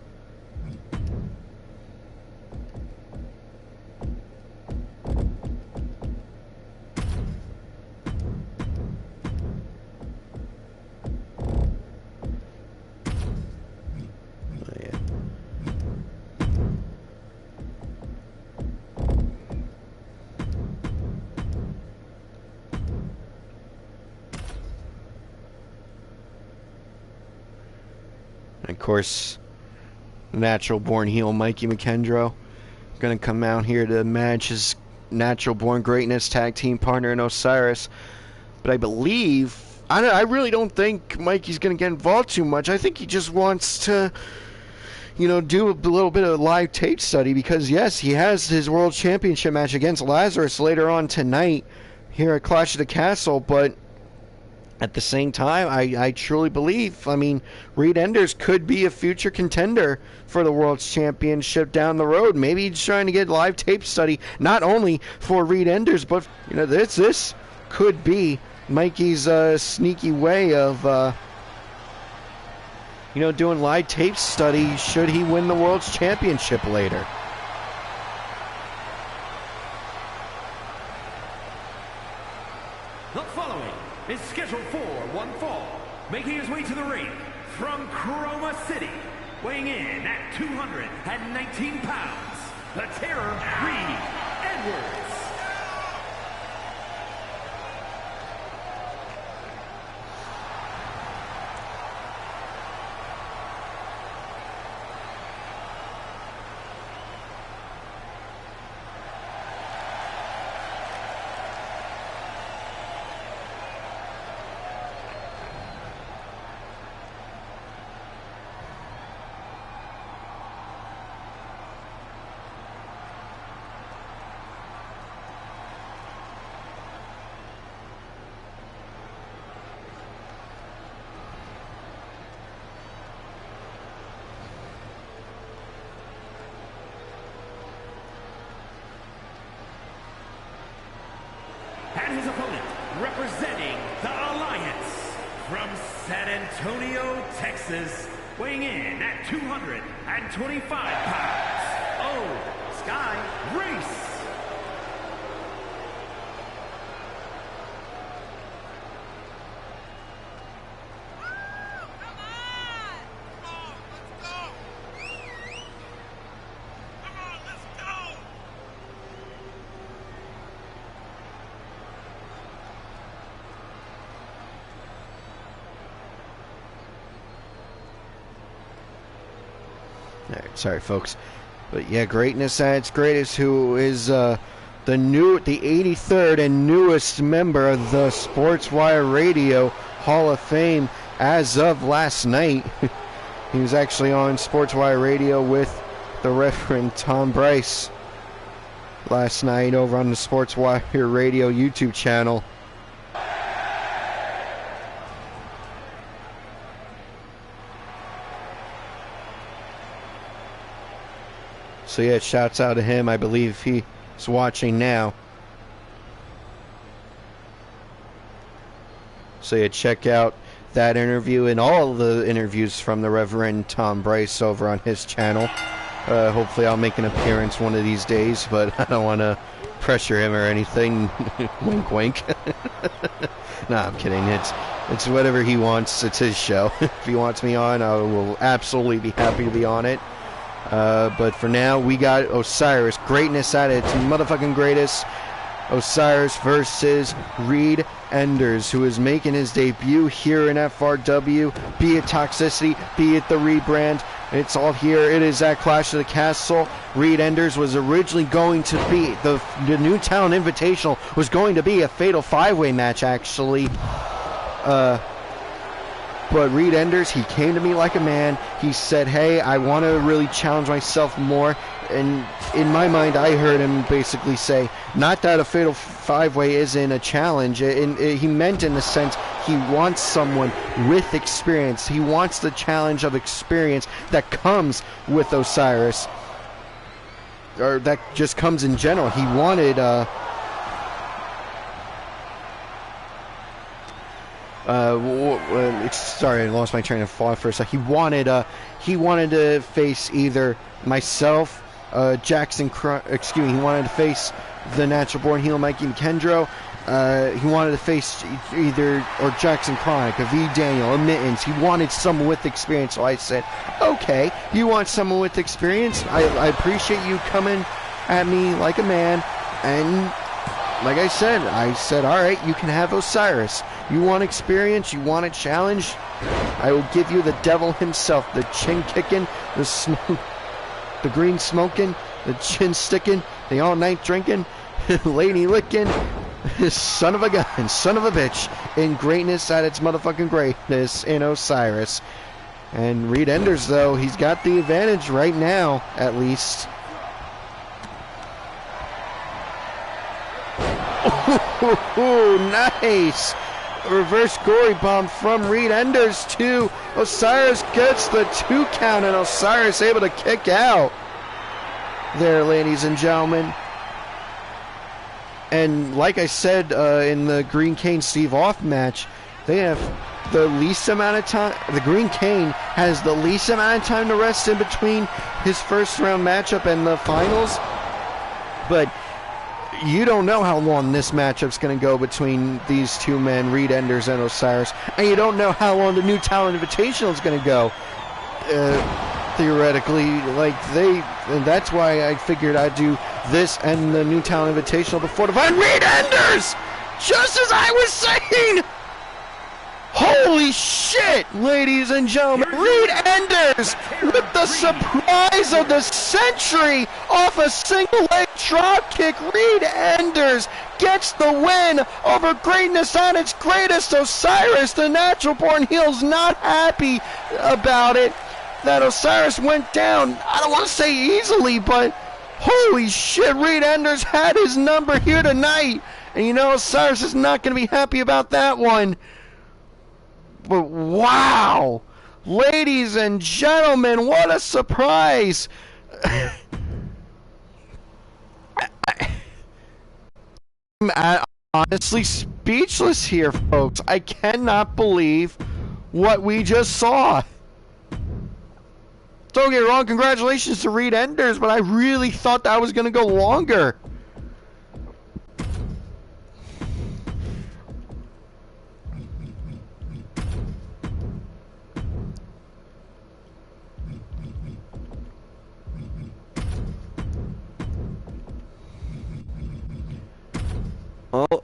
Speaker 1: Of course, natural born heel Mikey McKendrow gonna come out here to match his natural born greatness tag team partner in Osiris. But I believe, I really don't think Mikey's gonna get involved too much. I think he just wants to, you know, do a little bit of live tape study, because yes, he has his world championship match against Lazarus later on tonight here at Clash of the Castle, but at the same time, I truly believe, I mean, Reed Enders could be a future contender for the World's Championship down the road. Maybe he's trying to get live tape study, not only for Reed Enders, but, you know, this could be Mikey's sneaky way of, you know, doing live tape study should he win the World's Championship later.
Speaker 2: The following is scheduled for one fall, making his way to the ring from Chroma City, weighing in at 219 pounds, the Terror, Reed Edwards. And his opponent, representing the Alliance, from San Antonio, Texas, weighing in at 225 pounds, Oh, Sky Race.
Speaker 1: Sorry, folks, but yeah, Greatness at its greatest, who is the 83rd and newest member of the SportsWire Radio Hall of Fame as of last night. He was actually on SportsWire Radio with the Reverend Tom Bryce last night over on the SportsWire Radio YouTube channel. So yeah, shouts out to him. I believe he's watching now. So yeah, check out that interview and all the interviews from the Reverend Tom Bryce over on his channel. Hopefully I'll make an appearance one of these days, but I don't want to pressure him or anything. Wink, wink. Nah, I'm kidding. It's whatever he wants. It's his show. If he wants me on, I will absolutely be happy to be on it. But for now, we got Osiris, Greatness at its motherfucking greatest. Osiris versus Reed Enders, who is making his debut here in FRW, be it Toxicity, be it the rebrand. It's all here. It is at Clash of the Castle. Reed Enders was originally going to be, the Newtown Invitational was going to be a fatal five-way match, actually. But Reed Enders, he came to me like a man. He said, hey, I want to really challenge myself more. And in my mind, I heard him basically say, not that a fatal five-way isn't a challenge. He meant in the sense he wants someone with experience. He wants the challenge of experience that comes with Osiris, or that just comes in general. He wanted Sorry, I lost my train of thought for a second. He wanted to face either myself, Jackson. He wanted to face the natural born heel Mikey McKendro. He wanted to face either Jackson Chronic, a V Daniel, a Mittens. He wanted someone with experience. So I said, okay, you want someone with experience? I appreciate you coming at me like a man. And like I said, all right, you can have Osiris. You want experience? You want a challenge? I will give you the devil himself, the chin kicking, the green smoking, the chin sticking, the all night drinking, lady licking, son of a gun, son of a bitch, in greatness at its motherfucking greatness in Osiris. And Reed Enders, though, he's got the advantage right now, at least. Oh, nice! Reverse gory bomb from Reed Enders to Osiris, gets the 2 count, and Osiris able to kick out there, ladies and gentlemen. And like I said in the Green Cane Steve Off match, they have the least amount of time. The Green Cane has the least amount of time to rest in between his first round matchup and the finals. But you don't know how long this matchup's going to go between these two men, Reed Enders and Osiris. And you don't know how long the New Talent Invitational is going to go. Theoretically, and that's why I figured I'd do this and the New Talent Invitational before the fight. Reed Enders! Just as I was saying! Holy shit, ladies and gentlemen. Reed Enders with the surprise of the century off a single leg drop kick. Reed Enders gets the win over greatness at its greatest. Osiris, the natural born heel's not happy about it. That Osiris went down, I don't want to say easily, but holy shit, Reed Enders had his number here tonight. And you know, Osiris is not going to be happy about that one. But wow, ladies and gentlemen, what a surprise. I'm honestly speechless here, folks. I cannot believe what we just saw. Don't get me wrong, congratulations to Reed Enders, but I really thought that was going to go longer. Well,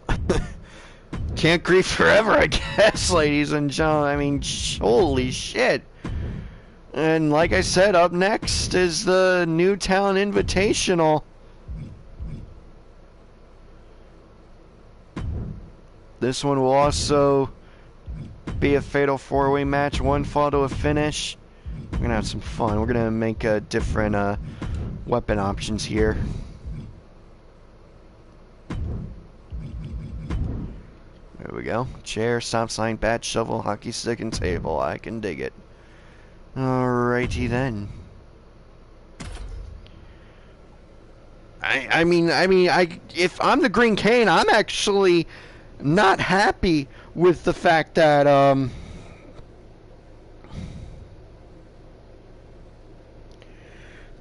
Speaker 1: can't grieve forever, I guess, ladies and gentlemen. I mean, holy shit. And like I said, up next is the New Talent Invitational. This one will also be a fatal 4-way match, one fall to a finish. We're going to have some fun. We're going to make different weapon options here. There we go. Chair, stop sign, bat, shovel, hockey stick, and table. I can dig it. Alrighty then. I mean, if I'm the Green Cane, I'm actually not happy with the fact that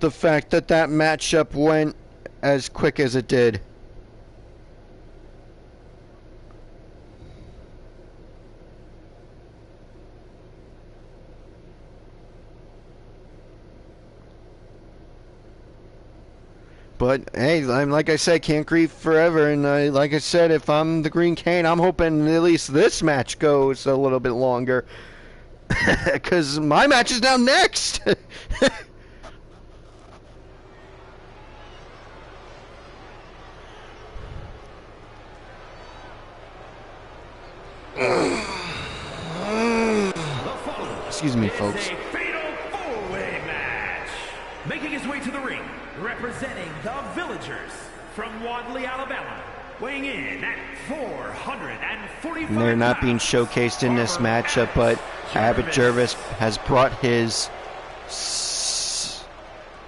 Speaker 1: that matchup went as quick as it did. But hey, like I said, can't grieve forever. And like I said, if I'm the Green Cane, I'm hoping at least this match goes a little bit longer, because my match is now next. Excuse me, folks.
Speaker 2: Making his way to the ring, representing the Villagers from Wadley, Alabama, weighing in at 445
Speaker 1: They're not being showcased in this matchup, but Abbott Jervis has brought his...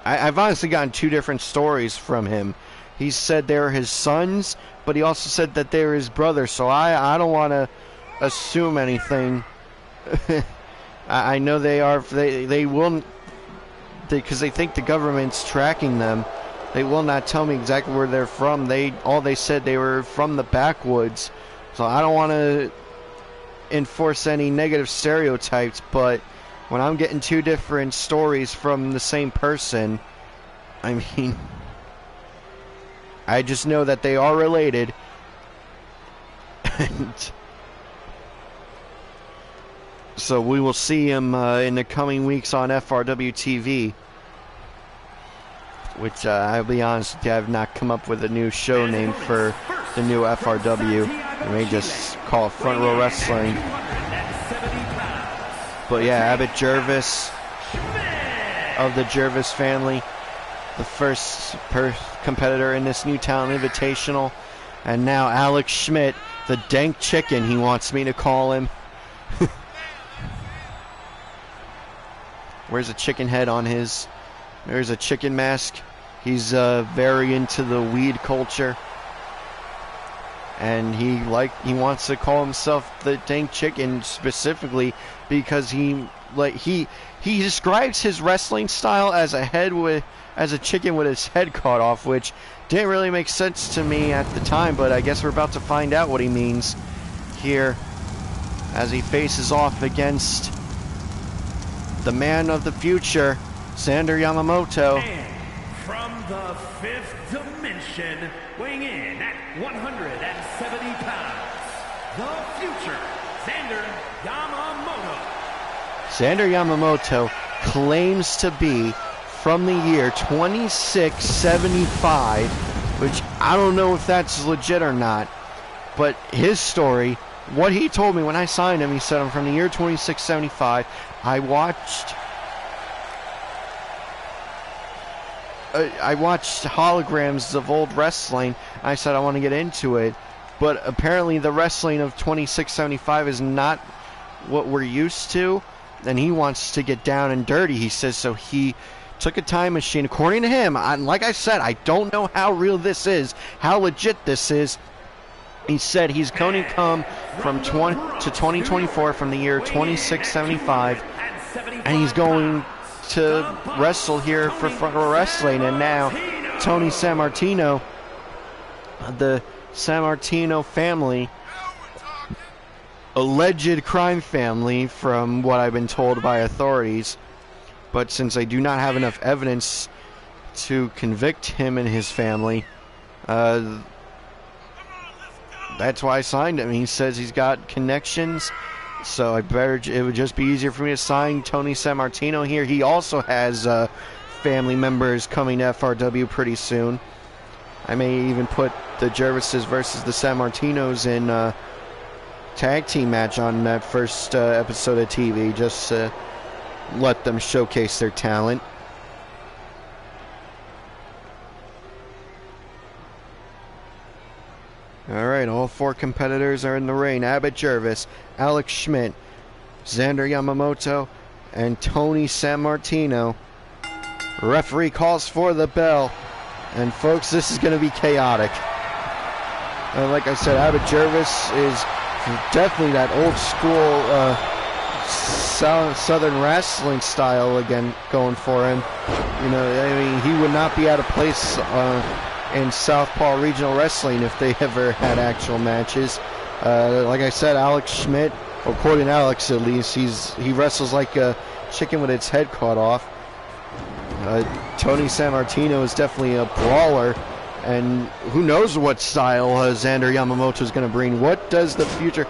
Speaker 1: I've honestly gotten two different stories from him. He said they were his sons, but he also said that they were his brothers, so I don't want to assume anything. I know they will, because they think the government's tracking them. They will not tell me exactly where they're from. All they said they were from the backwoods. So I don't want to enforce any negative stereotypes, but when I'm getting two different stories from the same person, I mean, I just know that they are related. And so we will see him in the coming weeks on FRW TV, which I'll be honest with you, I have not come up with a new show name for the new FRW. We may just call it Front Row Wrestling. But yeah, Abbott Jervis of the Jervis family, the first competitor in this new talent invitational. And now Alex Schmidt, the dank chicken, he wants me to call him. Where's a chicken head on his? There's a chicken mask. He's very into the weed culture. And he wants to call himself the dank chicken specifically because he describes his wrestling style as a chicken with his head cut off, which didn't really make sense to me at the time, but I guess we're about to find out what he means here as he faces off against the man of the future, Xander Yamamoto.
Speaker 2: And from the fifth dimension, weighing in at 170 pounds, the future, Xander Yamamoto.
Speaker 1: Xander Yamamoto claims to be from the year 2675, which I don't know if that's legit or not, but his story, what he told me when I signed him, he said, I'm from the year 2675. I watched holograms of old wrestling. I said I want to get into it, but apparently the wrestling of 2675 is not what we're used to, and he wants to get down and dirty, he says. So he took a time machine, according to him. Like I said, I don't know how real this is, how legit this is. He said he's going to come from 2024 from the year 2675, and he's going to wrestle here for Front Row Wrestling. And now Tony Sammartino, the Sammartino family, alleged crime family from what I've been told by authorities, but since I do not have enough evidence to convict him and his family, that's why I signed him. He says he's got connections, so it would just be easier for me to sign Tony Sammartino here. He also has family members coming to FRW pretty soon. I may even put the Jervises versus the Sammartinos in tag team match on that first episode of TV, just to let them showcase their talent. Alright, all four competitors are in the ring. Abbott Jervis, Alex Schmidt, Xander Yamamoto, and Tony Sammartino. Referee calls for the bell. And folks, this is going to be chaotic. Like I said, Abbott Jervis is definitely that old school Southern wrestling style again going for him. You know, I mean, he would not be out of place in Southpaw Regional Wrestling if they ever had actual matches. Like I said, Alex Schmidt, according to Alex at least, he wrestles like a chicken with its head cut off. Tony Sammartino is definitely a brawler, and who knows what style Xander Yamamoto is going to bring. What does the future...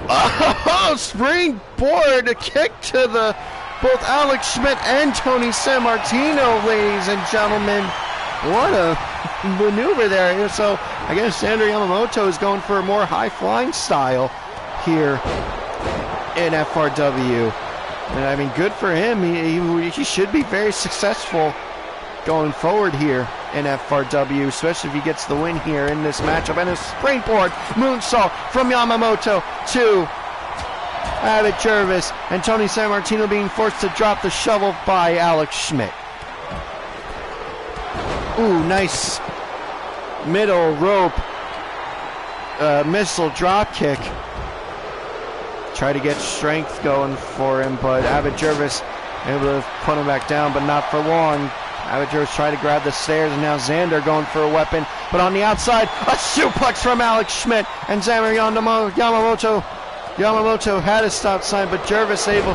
Speaker 1: Oh, springboard, a kick to both Alex Schmidt and Tony Sammartino, ladies and gentlemen. What a maneuver there. So I guess Xander Yamamoto is going for a more high-flying style here in FRW. And I mean, good for him. He should be very successful going forward here in FRW, especially if he gets the win here in this matchup. And a springboard moonsault from Yamamoto to Abbott Jervis, and Tony Sammartino being forced to drop the shovel by Alex Schmidt. Ooh, nice middle rope missile drop kick try to get strength going for him, but Abbott Jervis able to put him back down, but not for long. Abbott Jervis tried to grab the stairs, and now Xander going for a weapon, but on the outside, a suplex from Alex Schmidt, and Xander Yamamoto had a stop sign, but Jervis able,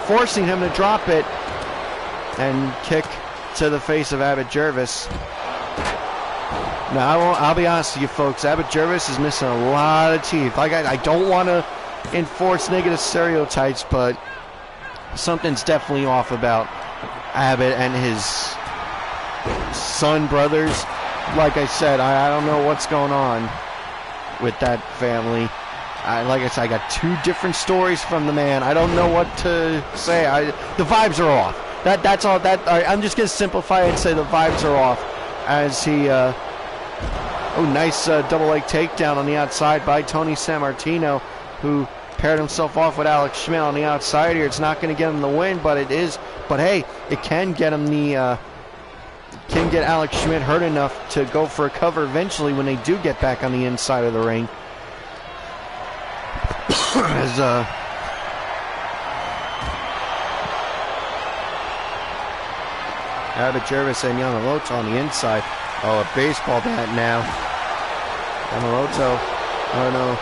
Speaker 1: forcing him to drop it, and kick to the face of Abbott Jervis. Now, I'll be honest with you folks, Abbott Jervis is missing a lot of teeth. Like, I don't want to enforce negative stereotypes, but something's definitely off about Abbott and his son brothers. Like I said, I don't know what's going on with that family. Like I said, I got two different stories from the man. I don't know what to say. The vibes are off. That's all. I'm just going to simplify it and say the vibes are off as he... nice double leg takedown on the outside by Tony Sammartino, who paired himself off with Alex Schmidt on the outside here. It's not going to get him the win, but hey, it can get him can get Alex Schmidt hurt enough to go for a cover eventually when they do get back on the inside of the ring. As Abbott Jervis and Yamamoto on the inside. Oh, a baseball bat now. Yamamoto, I don't know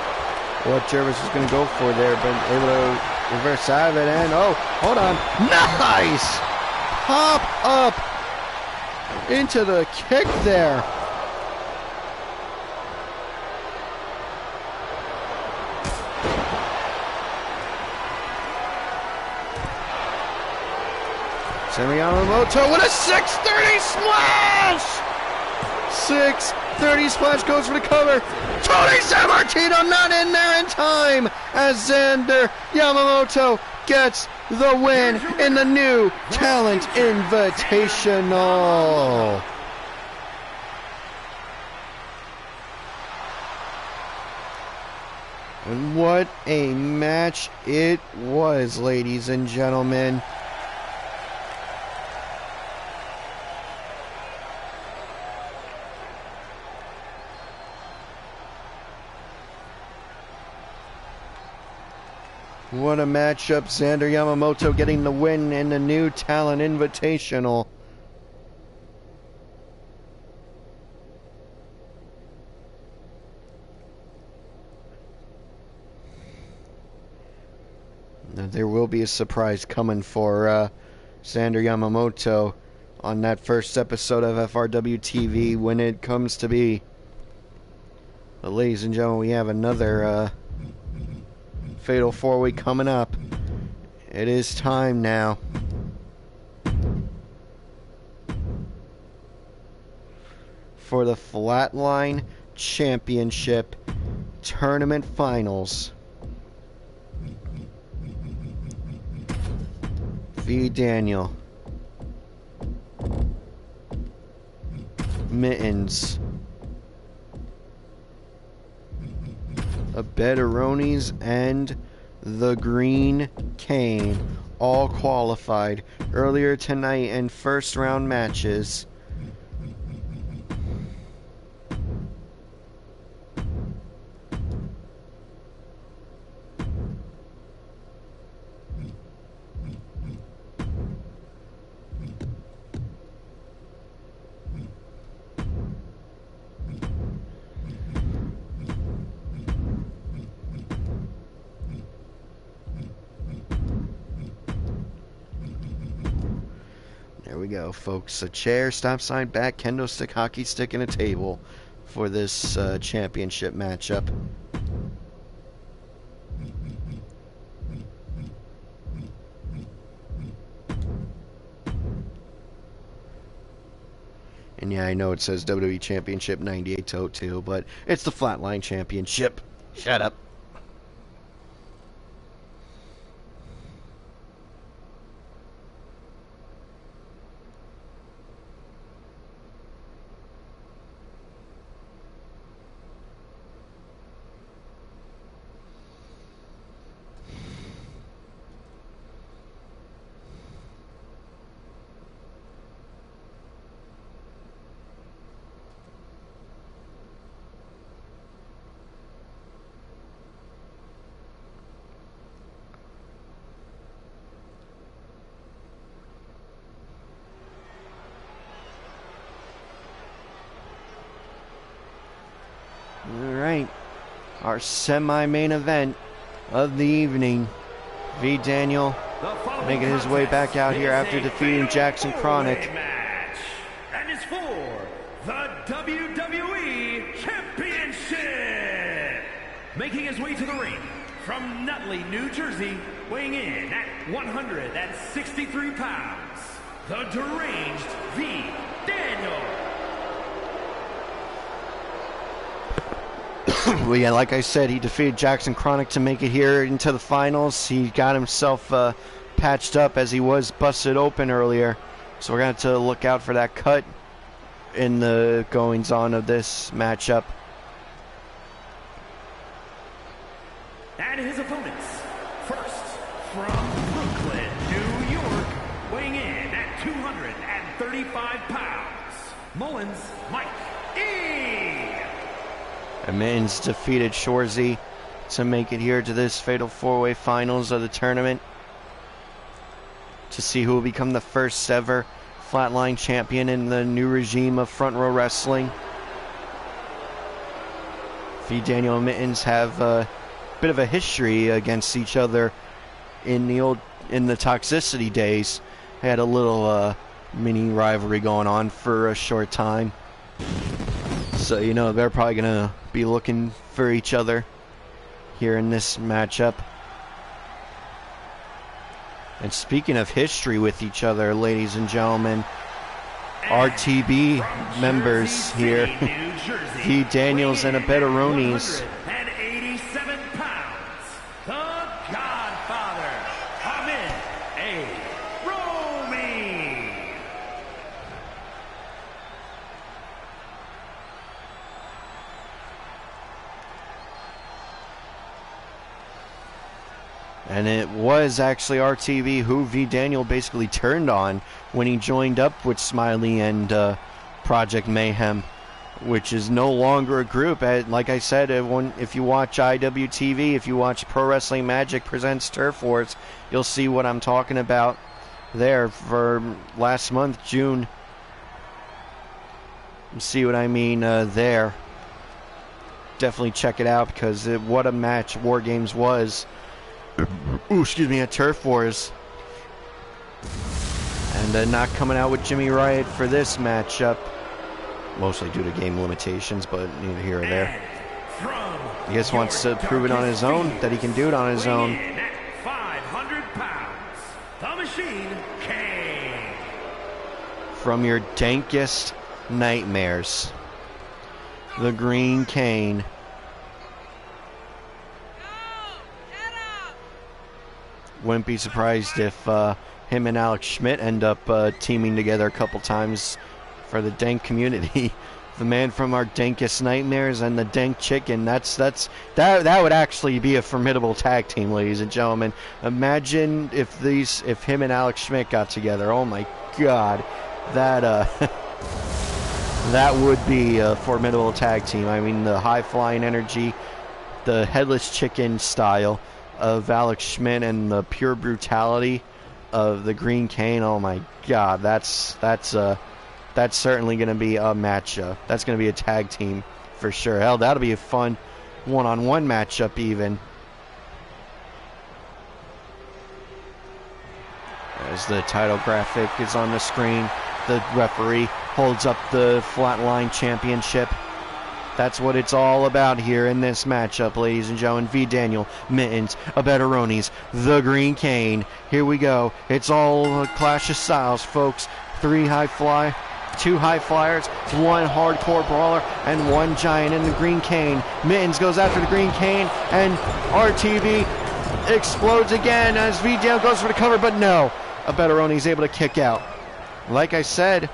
Speaker 1: what Jervis was going to go for there, but able to reverse out of it, and hold on. Nice! Pop up into the kick there. Yamamoto with a 630 splash! 630 splash goes for the cover. Tony Sammartino not in there in time as Xander Yamamoto gets the win in the new Talent Invitational. And what a match it was, ladies and gentlemen. What a matchup. Xander Yamamoto getting the win in the new Talent Invitational. Now, there will be a surprise coming for Xander Yamamoto on that first episode of FRW TV when it comes to be. But ladies and gentlemen, we have another Fatal 4-Way coming up. It is time now. For the Flatline Championship Tournament Finals. V. Daniel. Mittens. Betteronis and the Green Cane all qualified earlier tonight in first round matches. There we go, folks. A chair, stop sign, back, kendo stick, hockey stick, and a table for this championship matchup. And yeah, I know it says WWE Championship 98-02, but it's the Flatline Championship. Shut up. All right, our semi-main event of the evening. V. Daniel making his way back out here after defeating Jackson Chronic.
Speaker 2: And it's for the WWE Championship. Making his way to the ring from Nutley, New Jersey, weighing in at 163 pounds, the deranged V. Daniel.
Speaker 1: Well, yeah, like I said, he defeated Jackson Chronic to make it here into the finals. He got himself patched up as he was busted open earlier. So we're going to have to look out for that cut in the goings-on of this matchup.
Speaker 2: And his opponents, first from Brooklyn, New York, weighing in at 235 pounds, Mullins Mike E.
Speaker 1: And Mittens defeated Shorzy to make it here to this fatal four-way finals of the tournament to see who will become the first ever flatline champion in the new regime of front row wrestling. V. Daniel and Mittens have a bit of a history against each other in the Toxicity days. They had a little mini rivalry going on for a short time. So, you know, they're probably going to be looking for each other here in this matchup. And speaking of history with each other, ladies and gentlemen, RTB members here, V. Daniels and Abetaronis. And it was actually RTV who V. Daniel basically turned on when he joined up with Smiley and Project Mayhem, which is no longer a group. Like I said, if you watch IWTV, if you watch Pro Wrestling Magic Presents Turf Wars, you'll see what I'm talking about there for last month, June. You see what I mean there. Definitely check it out because what a match War Games was. Ooh, excuse me, at Turf Wars. And not coming out with Jimmy Riot for this matchup. Mostly due to game limitations, but neither here or there. He just wants to prove it on his own, that he can do it on his own.
Speaker 2: 500 pounds, the Machine Kane.
Speaker 1: From your dankest nightmares, the Green Cane. Wouldn't be surprised if him and Alex Schmidt end up teaming together a couple times for the dank community. The man from our dankest nightmares and the dank chicken. That would actually be a formidable tag team, ladies and gentlemen. Imagine if him and Alex Schmidt got together. Oh my God, that that would be a formidable tag team. I mean, the high flying energy, the headless chicken style of Alex Schmidt and the pure brutality of the Green Cane. Oh my God, that's certainly going to be a matchup. That's going to be a tag team for sure. Hell, that'll be a fun one-on-one matchup even. As the title graphic is on the screen, the referee holds up the Flatline Championship. That's what it's all about here in this matchup, ladies and gentlemen. V. Daniel, Mittens, Abetaronis, the Green Cane. Here we go. It's all a clash of styles, folks. 2 high flyers, 1 hardcore brawler, and 1 giant in the Green Cane. Mittens goes after the Green Cane, and RTV explodes again as V. Daniel goes for the cover, but no. Abetaronis able to kick out. Like I said,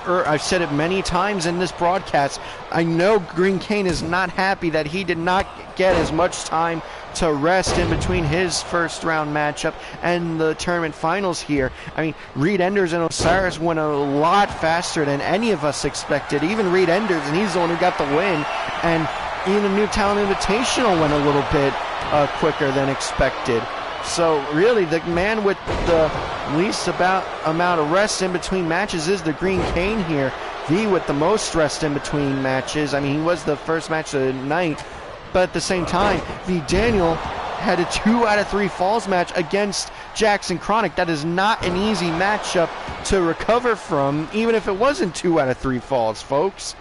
Speaker 1: I've said it many times in this broadcast, I know Green Cane is not happy that he did not get as much time to rest in between his first round matchup and the tournament finals here. I mean, Reed Enders and Osiris went a lot faster than any of us expected, even Reed Enders, and he's the one who got the win. And even New Talent Invitational went a little bit quicker than expected. So really, the man with the least amount of rest in between matches is the Green Cane here. V with the most rest in between matches. I mean, he was the first match of the night, but at the same time, V Daniel had a 2 out of 3 falls match against Jackson Chronic. That is not an easy matchup to recover from, even if it wasn't 2 out of 3 falls, folks.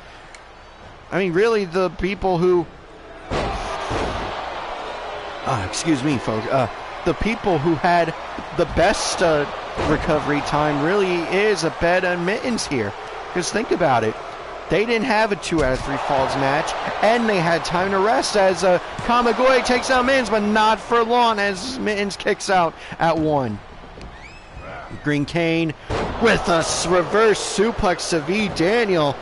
Speaker 1: I mean, really, the people who... excuse me, folks. The people who had the best recovery time really is a bet on Mittens here. Because think about it. They didn't have a 2 out of 3 falls match, and they had time to rest as Kamigoye takes out Mittens, but not for long as Mittens kicks out at 1. Green Cane with a reverse suplex to V Daniel.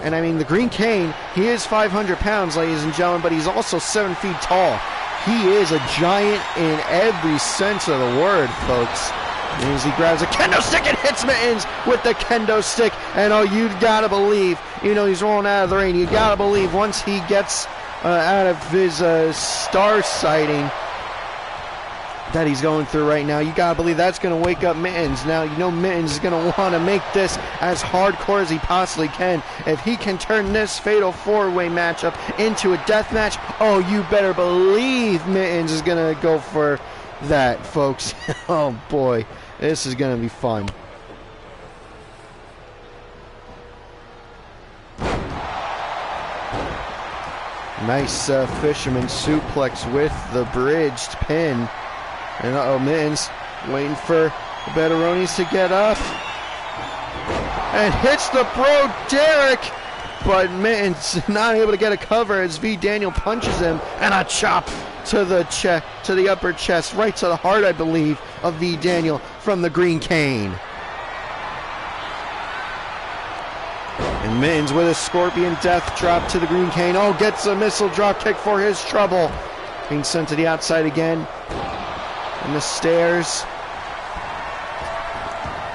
Speaker 1: And I mean, the Green Cane, he is 500 pounds, ladies and gentlemen, but he's also 7 feet tall. He is a giant in every sense of the word, folks. As he grabs a kendo stick and hits Mittens with the kendo stick. And oh, you gotta believe, you know, he's rolling out of the ring. You gotta believe once he gets out of his star sighting that he's going through right now, you gotta believe that's gonna wake up Mittens. Now, you know Mittens is gonna want to make this as hardcore as he possibly can. If he can turn this fatal 4-way matchup into a death match, oh, you better believe Mittens is gonna go for that, folks. Oh boy, this is gonna be fun. Nice fisherman suplex with the bridged pin. And uh-oh, Mittens waiting for the Betteronis to get up. And hits the Bro Derek. But Mittens not able to get a cover as V Daniel punches him. And a chop to the chest, to the upper chest, right to the heart, I believe, of V Daniel from the Green Cane. And Mittens with a Scorpion Death drop to the Green Cane. Oh, gets a missile drop kick for his trouble. Being sent to the outside again. And the stairs.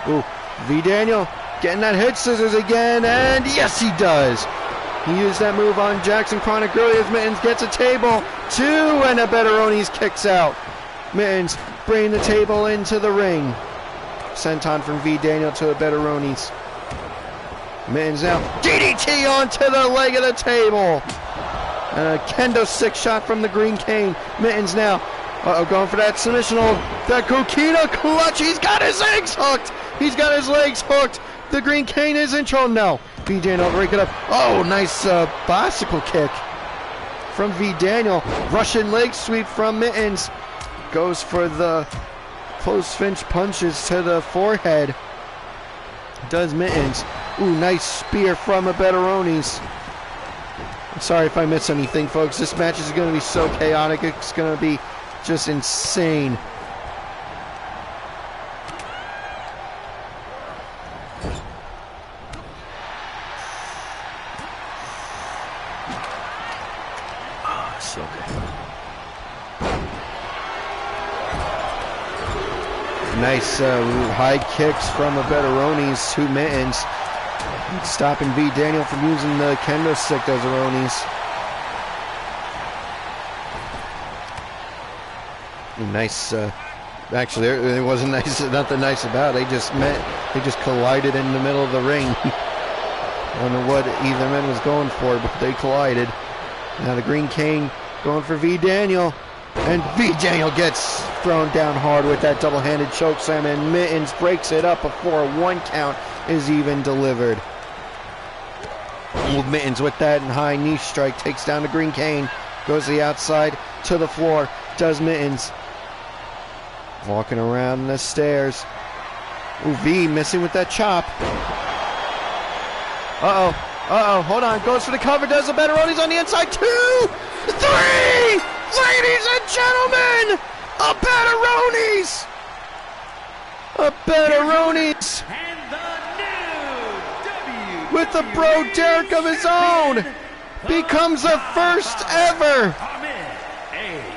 Speaker 1: Ooh, V Daniel getting that hit scissors again. And yes, he does. He used that move on Jackson Chronic earlier as Mittens gets a table. 2, and a Betteronis kicks out. Mittens bringing the table into the ring. Senton from V Daniel to a Betteronis. Mittens now DDT onto the leg of the table. And a kendo stick shot from the Green Cane. Mittens now going for that submission hold. That Kukina clutch. He's got his legs hooked. He's got his legs hooked. The Green Cane is in trouble. No. V Daniel break it up. Oh, nice bicycle kick from V Daniel. Russian leg sweep from Mittens. Goes for the close Finch punches to the forehead. Does Mittens. Ooh, nice spear from a Betteronis. I'm sorry if I miss anything, folks. This match is going to be so chaotic. It's going to be just insane. Oh, so good. Nice high kicks from a Betteronis to Mittens. Stopping V Daniel from using the kendo stick as Aronis. Nice. Actually, it wasn't nice. Nothing nice about it. They just met. They just collided in the middle of the ring. I don't know what either man was going for, but they collided. Now the Green Cane going for V Daniel, and V Daniel gets thrown down hard with that double-handed chokeslam, and Mittens breaks it up before a 1 count is even delivered. Mittens with that and high knee strike takes down the Green Cane. Goes to the outside to the floor. Does Mittens. Walking around the stairs. Ooh, V missing with that chop. Uh-oh. Hold on. Goes for the cover. Does the Betteronis on the inside. 2, 3. Ladies and gentlemen, a Betteronis. A Betteronis. With the Bro Derek of his own, becomes the first ever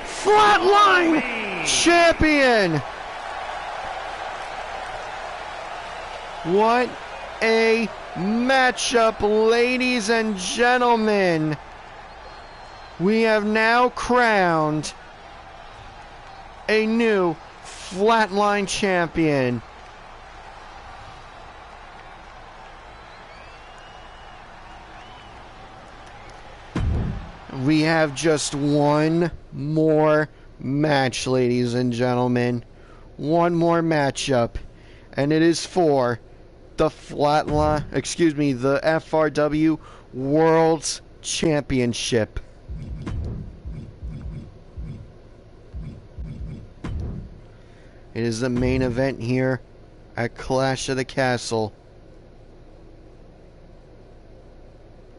Speaker 1: Flatline champion. What a matchup, ladies and gentlemen. We have now crowned a new Flatline champion. We have just one more match, ladies and gentlemen. One more matchup. And it is for the the FRW World Championship. It is the main event here at Clash of the Castle.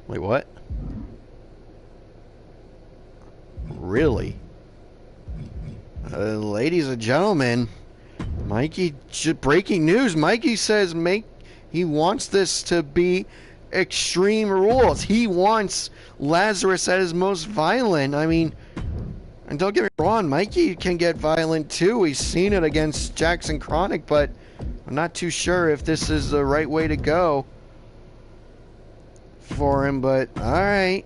Speaker 1: Wait, what? Really? Ladies and gentlemen, Mikey, breaking news. Mikey says he wants this to be Extreme Rules. He wants Lazarus at his most violent. I mean, and don't get me wrong, Mikey can get violent too. We've seen it against Jackson Chronic, but I'm not too sure if this is the right way to go for him, but alright.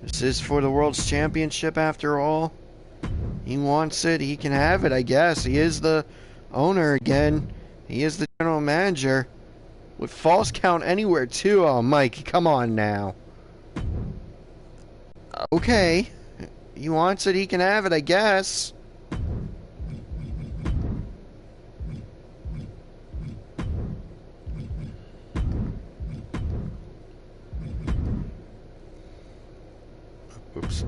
Speaker 1: This is for the World's Championship after all. He wants it, he can have it, I guess. He is the owner again. He is the general manager. With false count anywhere too. Oh, Mike, come on now. Okay. He wants it, he can have it, I guess. Oops.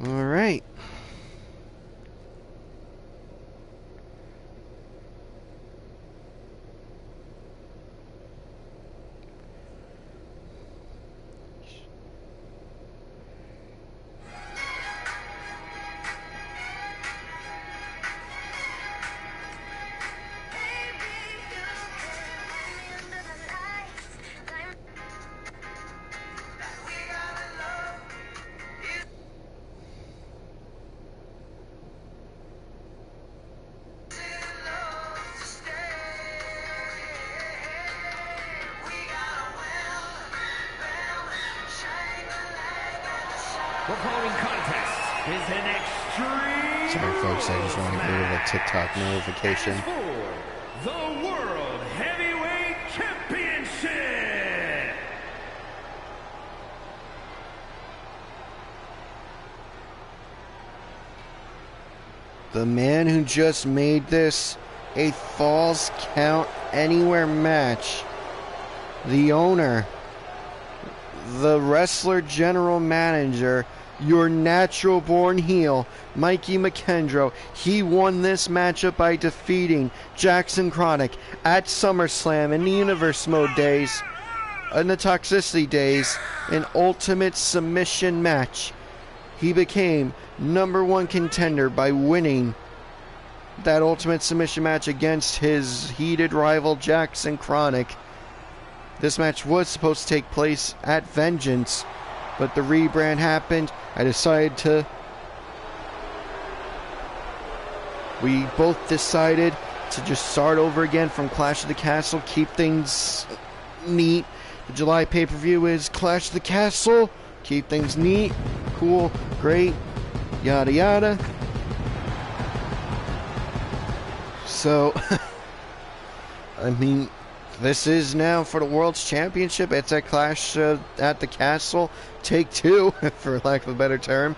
Speaker 1: All right.
Speaker 2: The following contest is an extreme.
Speaker 1: Sorry, folks, I just want to give a TikTok notification.
Speaker 2: For the World Heavyweight Championship.
Speaker 1: The man who just made this a falls count anywhere match. The owner, the wrestler general manager, your natural born heel, Mikey McKendrow. He won this matchup by defeating Jackson Chronic at SummerSlam in the Universe Mode days, in the Toxicity days, an ultimate submission match. He became #1 contender by winning that ultimate submission match against his heated rival Jackson Chronic. This match was supposed to take place at Vengeance, but the rebrand happened. We both decided to just start over again from Clash of the Castle, keep things neat. The July pay-per-view is Clash of the Castle, keep things neat, cool, great, yada yada. So, I mean, this is now for the World's Championship. It's a Clash at the Castle. Take two, for lack of a better term.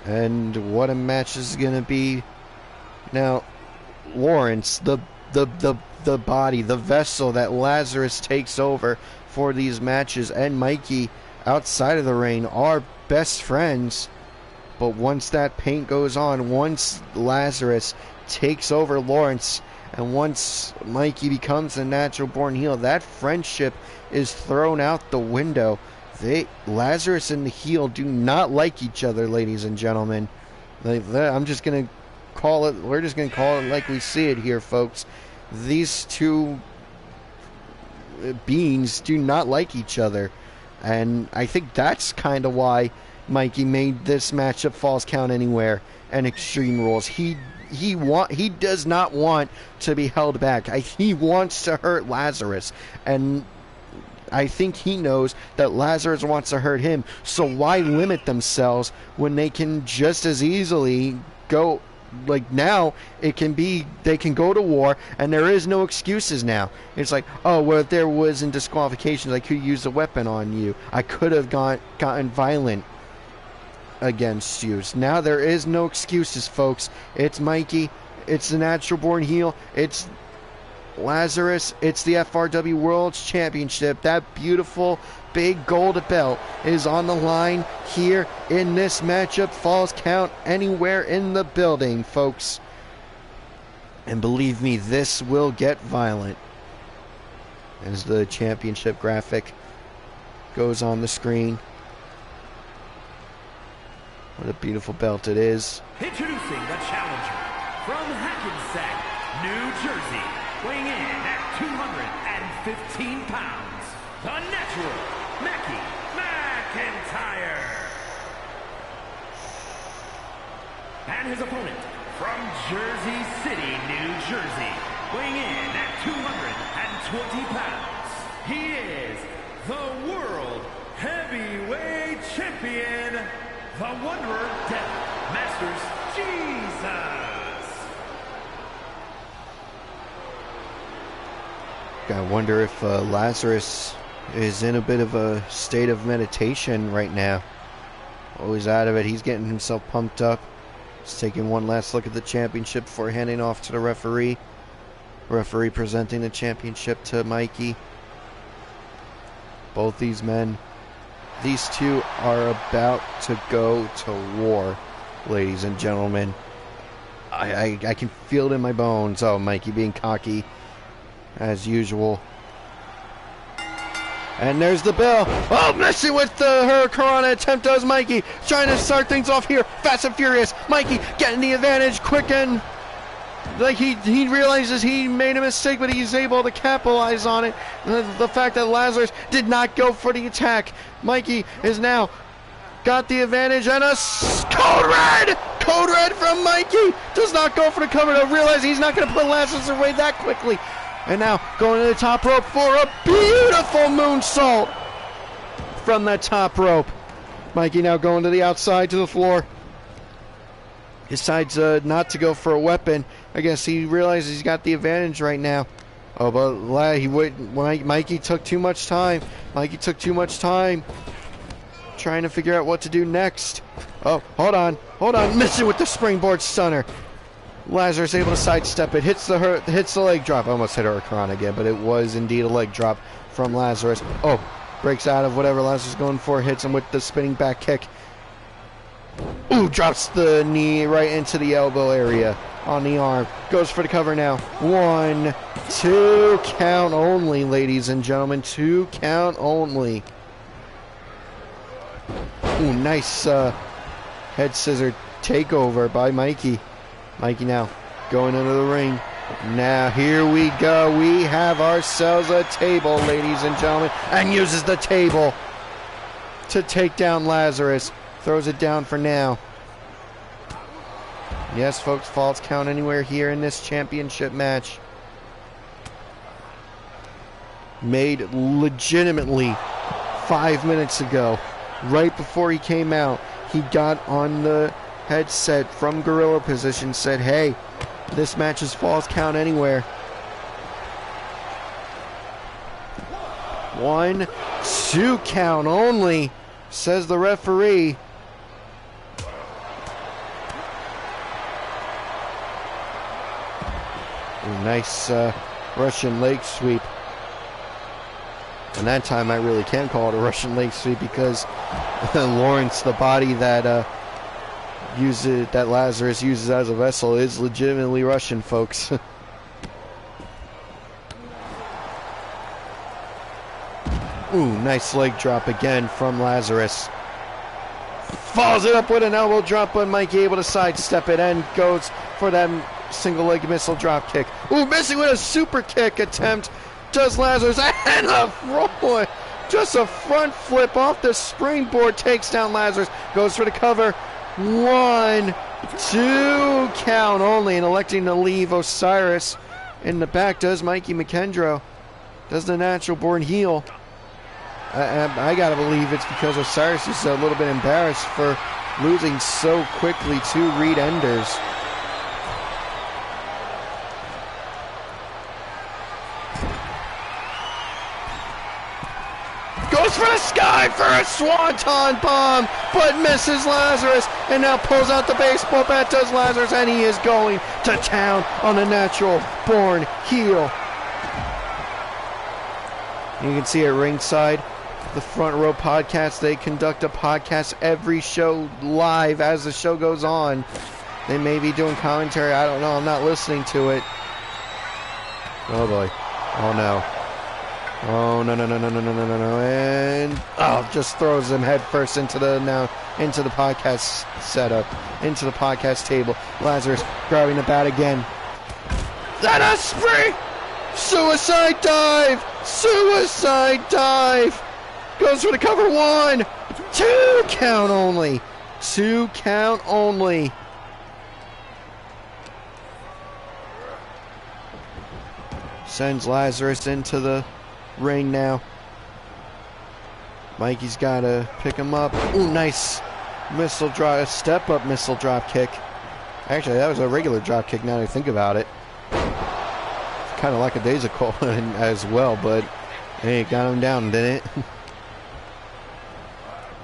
Speaker 1: And what a match this is going to be. Now, Lawrence, the body, the vessel that Lazarus takes over for these matches, and Mikey outside of the ring are best friends. But once that paint goes on, once Lazarus takes over Lawrence, and once Mikey becomes a natural born heel, that friendship is thrown out the window. Lazarus and the heel do not like each other, ladies and gentlemen. I'm just going to call it, we're just going to call it like we see it here, folks. These two beings do not like each other. And I think that's kind of why Mikey made this matchup Falls Count Anywhere and Extreme Rules. He he does not want to be held back. He wants to hurt Lazarus, and I think he knows that Lazarus wants to hurt him. So why limit themselves when they can just as easily go? Like now, they can go to war, and there is no excuses now. It's like, oh, well, if there wasn't disqualifications, I could use a weapon on you. I could have gotten violent against you. So now there is no excuses, folks. It's Mikey. It's the natural born heel. It's Lazarus. It's the FRW World Championship. That beautiful big gold belt is on the line here in this matchup. Falls count anywhere in the building, folks. And believe me, this will get violent. As the championship graphic goes on the screen. What a beautiful belt it is.
Speaker 2: Introducing the challenger from Hackensack, New Jersey, weighing in at 215 pounds, the natural McIntyre. And his opponent from Jersey City, New Jersey, weighing in at 220 pounds, he is the World Heavyweight Champion, the Wanderer Death Masters Jesus.
Speaker 1: I wonder if Lazarus is in a bit of a state of meditation right now. Oh, he's out of it. He's getting himself pumped up. He's taking one last look at the championship before handing off to the referee. Referee presenting the championship to Mikey. Both these men, these two are about to go to war, ladies and gentlemen. I can feel it in my bones. Oh, Mikey being cocky as usual. And there's the bell. Oh, messing with the Hurricanrana attempt does Mikey. Trying to start things off here. Fast and furious. Mikey getting the advantage quick, and like he realizes he made a mistake, but he's able to capitalize on it. The fact that Lazarus did not go for the attack. Mikey is now got the advantage, and a code red! Code red from Mikey! Does not go for the cover to realize he's not going to put Lazarus away that quickly. And now going to the top rope for a beautiful moonsault from that top rope. Mikey now going to the outside to the floor. Decides not to go for a weapon. I guess he realizes he's got the advantage right now. Oh, but Mikey took too much time. Mikey took too much time trying to figure out what to do next. Oh, hold on. Missing with the springboard stunner. Lazarus able to sidestep it. Hits the leg drop. Almost hit Hurricane again, but it was indeed a leg drop from Lazarus. Oh, breaks out of whatever Lazarus is going for. Hits him with the spinning back kick. Ooh, drops the knee right into the elbow area on the arm. Goes for the cover now. 1, 2 count only, ladies and gentlemen. 2 count only. Ooh, nice head scissor takeover by Mikey. Mikey now going into the ring. Now here we go. We have ourselves a table, ladies and gentlemen, and uses the table to take down Lazarus. Throws it down for now. Yes, folks, falls count anywhere here in this championship match. Made legitimately 5 minutes ago. Right before he came out, he got on the headset from gorilla position, said, hey, this match is falls count anywhere. 1, 2 count only, says the referee. Ooh, nice Russian leg sweep. And that time I really can call it a Russian leg sweep, because Lawrence, the body that that Lazarus uses as a vessel, is legitimately Russian, folks. Ooh, nice leg drop again from Lazarus. Follows it up with an elbow drop, but Mikey able to sidestep it and goes for that single leg missile drop kick. Ooh, missing with a super kick attempt. Does Lazarus, and a roll. Just a front flip off the springboard, takes down Lazarus. Goes for the cover. 1, 2 count only, and electing to leave Osiris in the back does Mikey McKendro. Does the natural born heel. I gotta believe it's because Osiris is a little bit embarrassed for losing so quickly to Reed Enders. Goes for the sky for a swanton bomb, but misses Lazarus, and now pulls out the baseball bat, does Lazarus, and he is going to town on the natural born heel. You can see at ringside, the Front Row Podcast, they conduct a podcast every show live as the show goes on. They may be doing commentary, I don't know, I'm not listening to it. Oh boy. Oh no. Oh no, and just throws him head first into the podcast setup, into the podcast table. Lazarus grabbing the bat again. And a spring! Suicide dive! Suicide dive! Goes for the cover. 1, 2 count only. 2 count only. Sends Lazarus into the ring now. Mikey's got to pick him up. Ooh, nice missile drop, a step up missile drop kick. Actually, that was a regular drop kick now that I think about it. Kind of like a daisical as well, but hey, got him down, didn't it?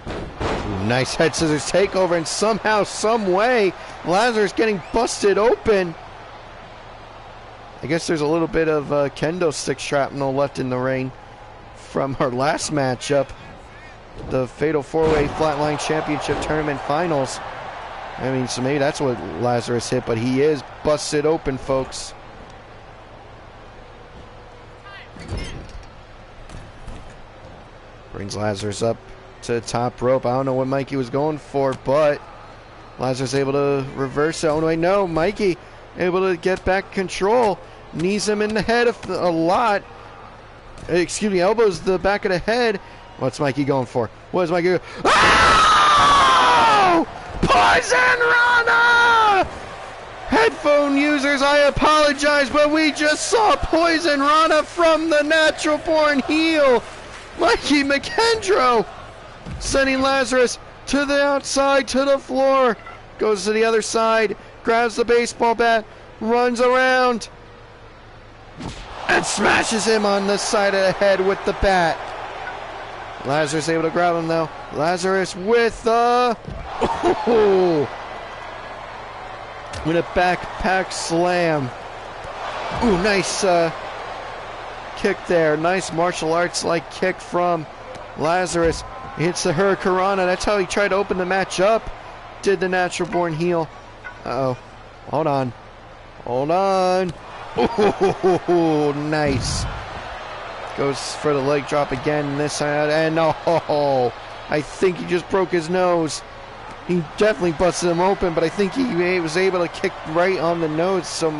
Speaker 1: Ooh, nice head scissors takeover, and somehow, some way, Lazarus getting busted open. I guess there's a little bit of kendo stick shrapnel left in the ring from our last matchup, the Fatal 4-Way Flatline Championship Tournament Finals. I mean, so maybe that's what Lazarus hit, but he is busted open, folks. Brings Lazarus up to the top rope. I don't know what Mikey was going for, but Lazarus able to reverse it. Oh, wait, no, Mikey able to get back control. Knees him in the head a lot. Excuse me, elbows the back of the head. What's Mikey going for? What is Mikey going? Oh! Poison Rana! Headphone users, I apologize, but we just saw Poison Rana from the natural born heel. Mikey McKendro sending Lazarus to the outside, to the floor. Goes to the other side, grabs the baseball bat, runs around, and smashes him on the side of the head with the bat. Lazarus able to grab him though. Lazarus with a with a backpack slam. Ooh, nice kick there. Nice martial arts like kick from Lazarus. He hits the Hurricanrana. That's how he tried to open the match up. Did the natural born heel. Uh-oh. Hold on. Hold on. Oh, nice. Goes for the leg drop again this side, and oh, I think he just broke his nose. He definitely busted him open, but I think he was able to kick right on the nose, so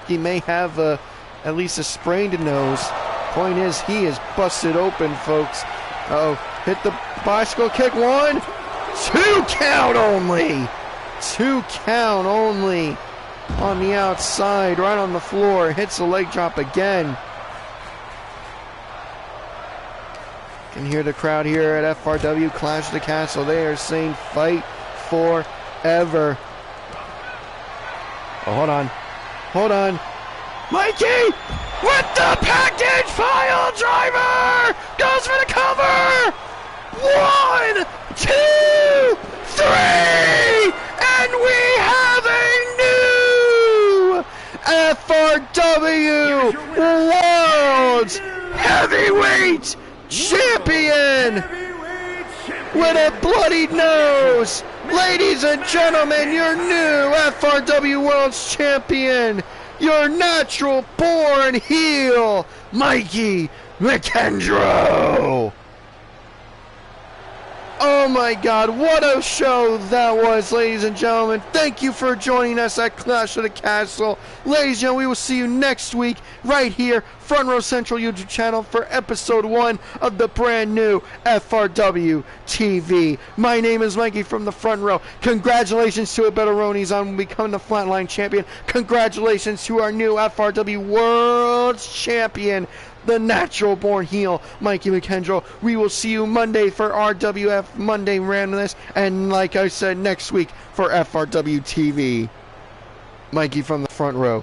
Speaker 1: he may have at least a sprained nose. Point is, he is busted open, folks. Uh-oh, hit the bicycle kick. 1, 2 count only. 2 count only. On the outside, right on the floor, hits the leg drop again. Can hear the crowd here at FRW Clash of the Castle. They are saying fight forever. Oh, hold on. Hold on. Mikey with the package file driver! Goes for the cover! 1, 2, 3! And we have a new FRW World's Heavyweight Champion with a bloodied nose. Ladies and gentlemen, your new FRW World's Champion, your natural born heel, Mikey McKendro. Oh my God, what a show that was, ladies and gentlemen. Thank you for joining us at Clash of the Castle. Ladies and gentlemen, we will see you next week right here, Front Row Central YouTube channel, for episode 1 of the brand new FRW TV. My name is Mikey from the Front Row. Congratulations to Abetteronis on becoming the Flatline Champion. Congratulations to our new FRW World Champion, the natural born heel, Mikey McKendrell. We will see you Monday for RWF Monday Randomness, and like I said, next week for FRW TV. Mikey from the Front Row.